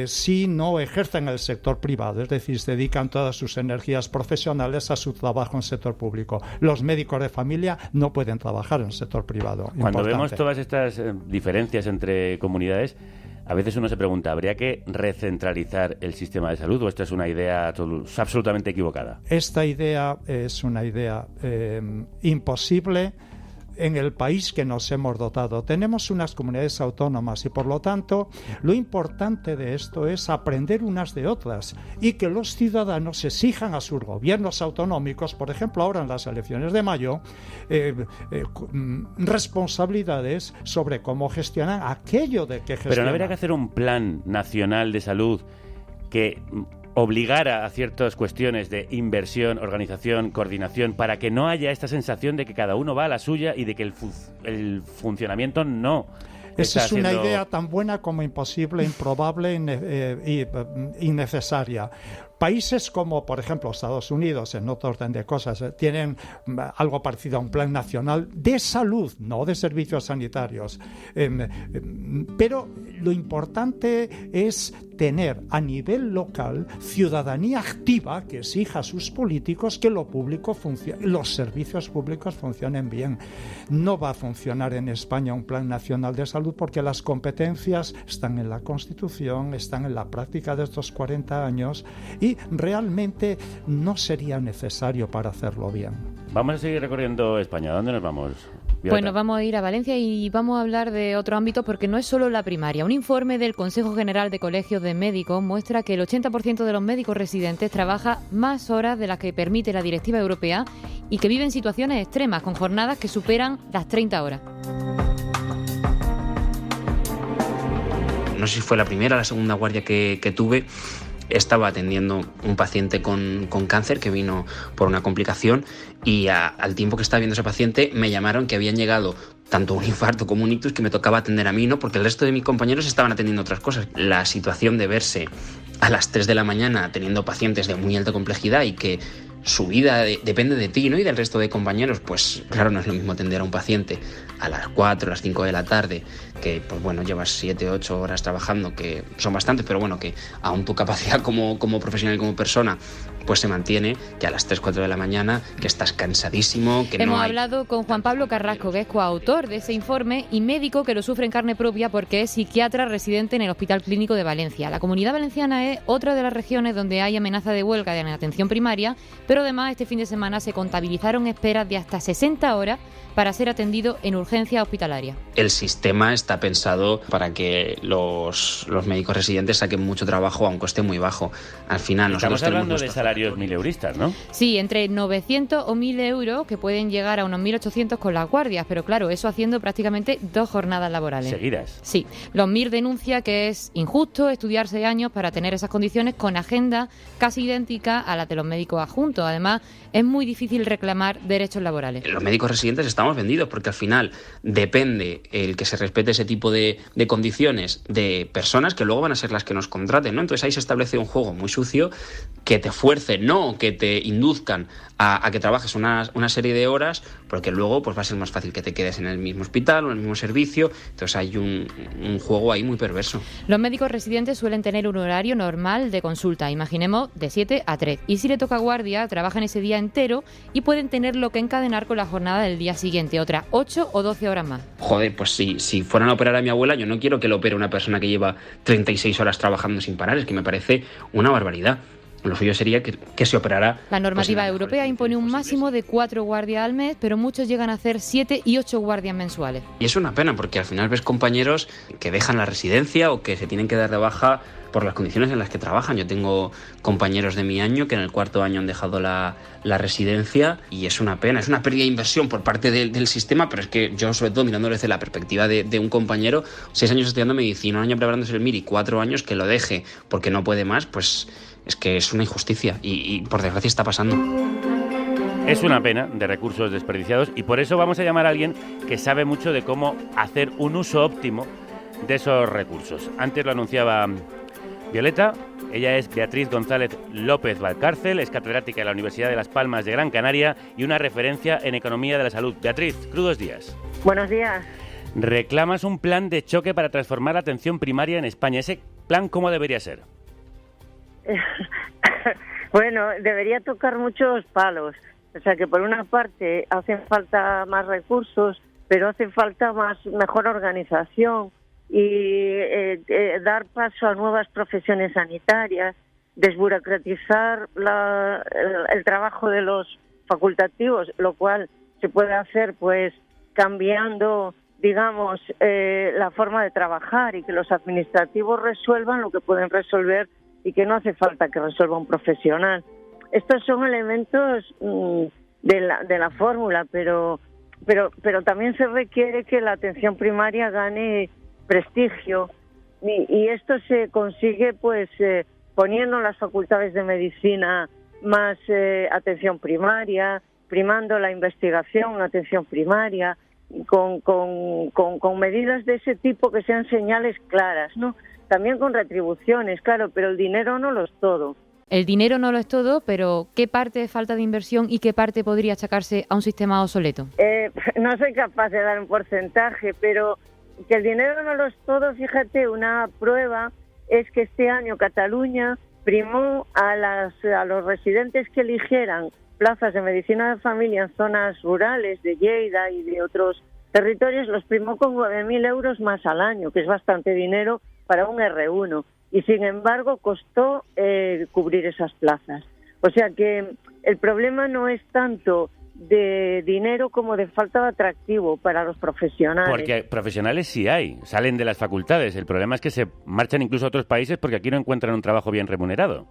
si no ejercen el sector privado, es decir, se dedican todas sus energías profesionales a su trabajo en el sector público. Los médicos de familia no pueden trabajar en el sector privado. Cuando vemos todas estas diferencias entre comunidades, a veces uno se pregunta, ¿habría que recentralizar el sistema de salud o esta es una idea absolutamente equivocada? Esta idea es una idea imposible en el país que nos hemos dotado. Tenemos unas comunidades autónomas y, por lo tanto, lo importante de esto es aprender unas de otras y que los ciudadanos exijan a sus gobiernos autonómicos, por ejemplo, ahora en las elecciones de mayo, responsabilidades sobre cómo gestionan aquello de que gestionan. Pero no habría que hacer un plan nacional de salud que obligara a ciertas cuestiones de inversión, organización, coordinación, para que no haya esta sensación de que cada uno va a la suya y de que el funcionamiento no. Esa es una idea tan buena como imposible, improbable y innecesaria. Países como, por ejemplo, Estados Unidos, en otro orden de cosas, tienen algo parecido a un plan nacional de salud, no de servicios sanitarios. Pero lo importante es tener a nivel local ciudadanía activa que exija a sus políticos que lo público los servicios públicos funcionen bien. No va a funcionar en España un plan nacional de salud porque las competencias están en la Constitución, están en la práctica de estos 40 años y realmente no sería necesario para hacerlo bien. Vamos a seguir recorriendo España. ¿Dónde nos vamos? Pues nos vamos a ir a Valencia y vamos a hablar de otro ámbito porque no es solo la primaria. Un informe del Consejo General de Colegios de Médicos muestra que el 80% de los médicos residentes trabaja más horas de las que permite la Directiva Europea y que viven situaciones extremas con jornadas que superan las 30 horas. No sé si fue la primera o la segunda guardia que tuve. Estaba atendiendo un paciente con cáncer que vino por una complicación y al tiempo que estaba viendo ese paciente me llamaron que habían llegado tanto un infarto como un ictus que me tocaba atender a mí, ¿no? Porque el resto de mis compañeros estaban atendiendo otras cosas. La situación de verse a las 3 de la mañana teniendo pacientes de muy alta complejidad y que su vida depende de ti, ¿no? Y del resto de compañeros, pues claro, no es lo mismo atender a un paciente a las 4, a las 5 de la tarde, que pues bueno, llevas 7, 8 horas trabajando, que son bastantes, pero bueno, que aún tu capacidad como profesional y como persona pues se mantiene, que a las 3, 4 de la mañana, que estás cansadísimo, que Hemos hablado con Juan Pablo Carrasco, que es coautor de ese informe y médico que lo sufre en carne propia porque es psiquiatra residente en el Hospital Clínico de Valencia. La Comunidad Valenciana es otra de las regiones donde hay amenaza de huelga en atención primaria, pero además este fin de semana se contabilizaron esperas de hasta 60 horas para ser atendido en urgencia hospitalaria. El sistema está pensado para que los médicos residentes saquen mucho trabajo a un coste muy bajo. Al final estamos hablando de salarios mileuristas, ¿no? Sí, entre 900 o 1.000 euros, que pueden llegar a unos 1.800 con las guardias, pero claro, eso haciendo prácticamente 2 jornadas laborales. ¿Seguidas? Sí. Los MIR denuncia que es injusto estudiar 6 años para tener esas condiciones con agenda casi idéntica a las de los médicos adjuntos. Además, es muy difícil reclamar derechos laborales. Los médicos residentes estamos vendidos porque al final depende el que se respete ese tipo de condiciones de personas que luego van a ser las que nos contraten, ¿no? Entonces ahí se establece un juego muy sucio que te fuerce, no que te induzcan a que trabajes una serie de horas, porque luego pues va a ser más fácil que te quedes en el mismo hospital o en el mismo servicio. Entonces hay un juego ahí muy perverso. Los médicos residentes suelen tener un horario normal de consulta, imaginemos de 7 a 3. Y si le toca guardia, trabajan ese día entero y pueden tenerlo que encadenar con la jornada del día siguiente, otras 8 o 12 horas más. Joder, pues si fueran a operar a mi abuela, yo no quiero que lo opere una persona que lleva 36 horas trabajando sin parar, es que me parece una barbaridad. Lo suyo sería que se operara... La normativa europea impone un máximo de 4 guardias al mes, pero muchos llegan a hacer 7 y 8 guardias mensuales. Y es una pena, porque al final ves compañeros que dejan la residencia o que se tienen que dar de baja por las condiciones en las que trabajan. Yo tengo compañeros de mi año que en el 4º año han dejado la residencia y es una pena, es una pérdida de inversión por parte del sistema, pero es que yo, sobre todo mirándolo desde la perspectiva de un compañero, 6 años estudiando medicina, 1 año preparándose el MIR y 4 años que lo deje porque no puede más, pues es que es una injusticia y por desgracia está pasando. Es una pena de recursos desperdiciados y por eso vamos a llamar a alguien que sabe mucho de cómo hacer un uso óptimo de esos recursos. Antes lo anunciaba Violeta, ella es Beatriz González López Valcárcel, es catedrática de la Universidad de Las Palmas de Gran Canaria y una referencia en economía de la salud. Beatriz, crudos días. Buenos días. Reclamas un plan de choque para transformar la atención primaria en España. ¿Ese plan cómo debería ser? Bueno, debería tocar muchos palos. O sea que por una parte hacen falta más recursos, pero hace falta mejor organización y dar paso a nuevas profesiones sanitarias, desburocratizar el trabajo de los facultativos, lo cual se puede hacer pues cambiando, digamos, la forma de trabajar y que los administrativos resuelvan lo que pueden resolver y que no hace falta que resuelva un profesional. Estos son elementos de la fórmula, pero también se requiere que la atención primaria gane prestigio y esto se consigue pues poniendo en las facultades de medicina más atención primaria, primando la investigación en atención primaria, con medidas de ese tipo que sean señales claras, ¿no? También con retribuciones, claro, pero el dinero no lo es todo. El dinero no lo es todo, pero ¿qué parte es falta de inversión y qué parte podría achacarse a un sistema obsoleto? No soy capaz de dar un porcentaje, pero que el dinero no lo es todo, fíjate, una prueba es que este año Cataluña primó a los residentes que eligieran plazas de medicina de familia en zonas rurales de Lleida y de otros territorios, los primó con 9.000 euros más al año, que es bastante dinero para un R1, y sin embargo costó cubrir esas plazas. O sea que el problema no es tanto de dinero como de falta de atractivo para los profesionales. Porque profesionales sí hay, salen de las facultades. El problema es que se marchan incluso a otros países porque aquí no encuentran un trabajo bien remunerado.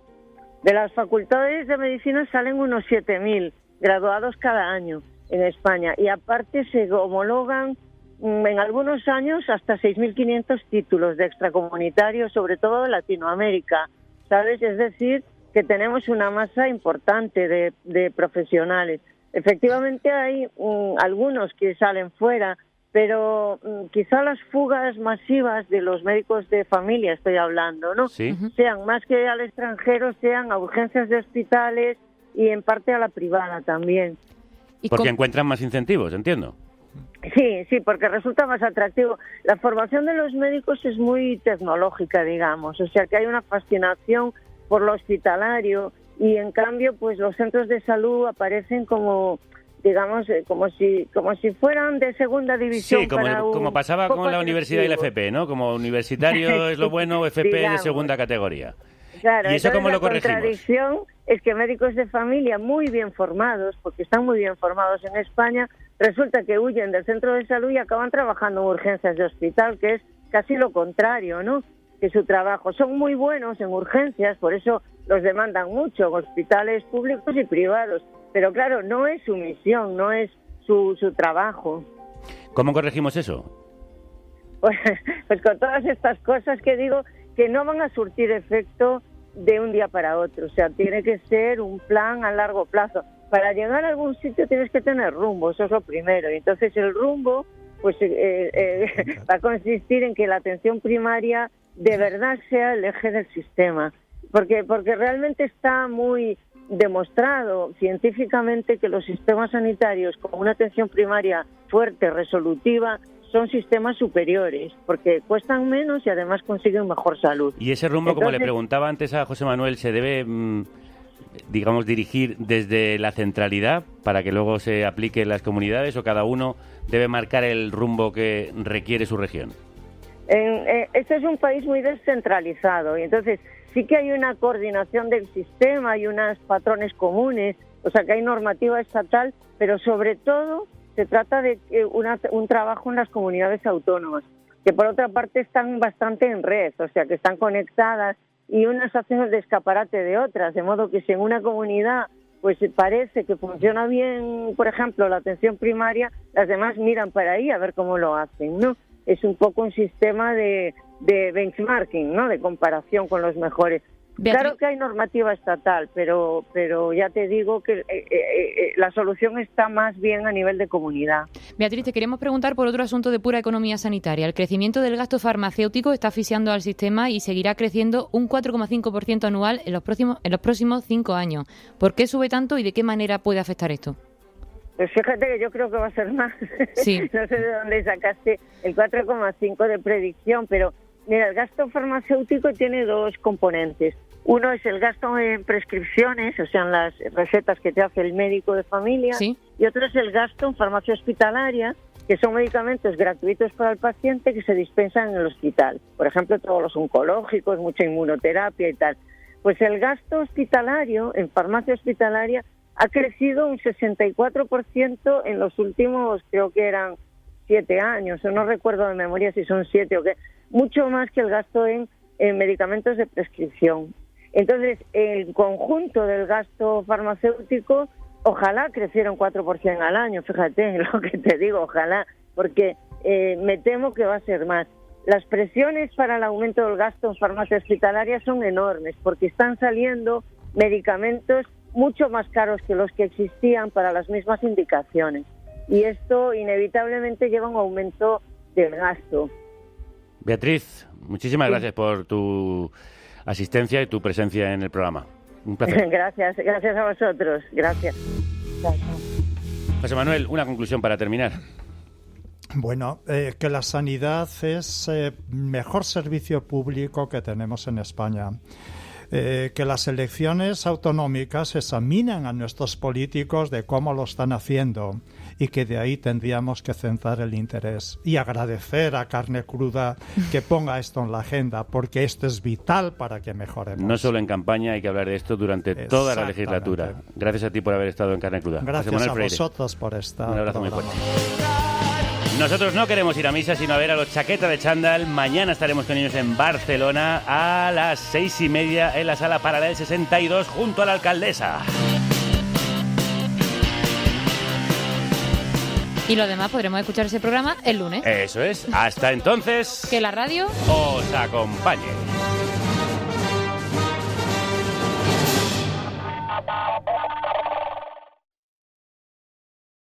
De las facultades de medicina salen unos 7.000 graduados cada año en España y aparte se homologan en algunos años hasta 6.500 títulos de extracomunitarios, sobre todo de Latinoamérica, ¿sabes? Es decir, que tenemos una masa importante de profesionales. Efectivamente hay algunos que salen fuera, pero quizá las fugas masivas de los médicos de familia, estoy hablando, ¿no? Sí. Sean más que al extranjero, sean a urgencias de hospitales y en parte a la privada también. Porque encuentran más incentivos, entiendo. Sí, porque resulta más atractivo. La formación de los médicos es muy tecnológica, digamos, o sea que hay una fascinación por lo hospitalario y en cambio pues los centros de salud aparecen como, digamos, como si fueran de segunda división. Sí, como pasaba con la universidad y la FP, ¿no? Como universitario es lo bueno, FP digamos, de segunda categoría. Claro, ¿y eso cómo lo corregimos? La contradicción es que médicos de familia muy bien formados, porque están muy bien formados en España, resulta que huyen del centro de salud y acaban trabajando en urgencias de hospital, que es casi lo contrario, ¿no? Que su trabajo. Son muy buenos en urgencias, por eso los demandan mucho en hospitales públicos y privados. Pero claro, no es su misión, no es su trabajo. ¿Cómo corregimos eso? Pues con todas estas cosas que digo que no van a surtir efecto de un día para otro. O sea, tiene que ser un plan a largo plazo. para llegar a algún sitio tienes que tener rumbo, eso es lo primero. Y entonces el rumbo pues va a consistir en que la atención primaria de verdad sea el eje del sistema, porque realmente está muy demostrado científicamente que los sistemas sanitarios con una atención primaria fuerte, resolutiva, son sistemas superiores, porque cuestan menos y además consiguen mejor salud. Y ese rumbo, como le preguntaba antes a José Manuel, ¿se debe, digamos, dirigir desde la centralidad para que luego se aplique en las comunidades, o cada uno debe marcar el rumbo que requiere su región? Este es un país muy descentralizado y entonces sí que hay una coordinación del sistema, hay unos patrones comunes, o sea que hay normativa estatal, pero sobre todo se trata de un trabajo en las comunidades autónomas, que por otra parte están bastante en red, o sea que están conectadas y unas hacen el de escaparate de otras, de modo que si en una comunidad pues parece que funciona bien, por ejemplo, la atención primaria, las demás miran para ahí a ver cómo lo hacen, ¿no? Es un poco un sistema de benchmarking, ¿no? De comparación con los mejores. Claro que hay normativa estatal, pero ya te digo que la solución está más bien a nivel de comunidad. Beatriz, te queremos preguntar por otro asunto de pura economía sanitaria. El crecimiento del gasto farmacéutico está asfixiando al sistema y seguirá creciendo un 4,5% anual en los próximos 5 años. ¿Por qué sube tanto y de qué manera puede afectar esto? Pues fíjate que yo creo que va a ser más. Sí. No sé de dónde sacaste el 4,5 de predicción, pero mira, el gasto farmacéutico tiene dos componentes. Uno es el gasto en prescripciones, o sea, en las recetas que te hace el médico de familia, ¿sí? Y otro es el gasto en farmacia hospitalaria, que son medicamentos gratuitos para el paciente que se dispensan en el hospital. Por ejemplo, todos los oncológicos, mucha inmunoterapia y tal. Pues el gasto hospitalario, en farmacia hospitalaria, ha crecido un 64% en los últimos, creo que eran 7 años, o no recuerdo de memoria si son 7 o qué, mucho más que el gasto en medicamentos de prescripción. Entonces, el conjunto del gasto farmacéutico, ojalá creciera un 4% al año, fíjate lo que te digo, ojalá, porque me temo que va a ser más. Las presiones para el aumento del gasto en farmacia hospitalaria son enormes, porque están saliendo medicamentos mucho más caros que los que existían para las mismas indicaciones. Y esto inevitablemente lleva a un aumento del gasto. Beatriz, muchísimas gracias por tu asistencia y tu presencia en el programa. Un placer. Gracias a vosotros. Gracias. José Manuel, una conclusión para terminar. Bueno, que la sanidad es el mejor servicio público que tenemos en España. Que las elecciones autonómicas examinan a nuestros políticos de cómo lo están haciendo y que de ahí tendríamos que centrar el interés y agradecer a Carne Cruda que ponga esto en la agenda, porque esto es vital para que mejoremos. No solo en campaña, hay que hablar de esto durante toda la legislatura. Gracias a ti por haber estado en Carne Cruda. Gracias a vosotros por estar. Un abrazo muy fuerte. Nosotros no queremos ir a misa, sino a ver a los Chaqueta de Chándal. Mañana estaremos con ellos en Barcelona a las 6:30 en la Sala Paral·lel 62 junto a la alcaldesa. Y los demás podremos escuchar ese programa el lunes. Eso es. Hasta entonces, que la radio os acompañe.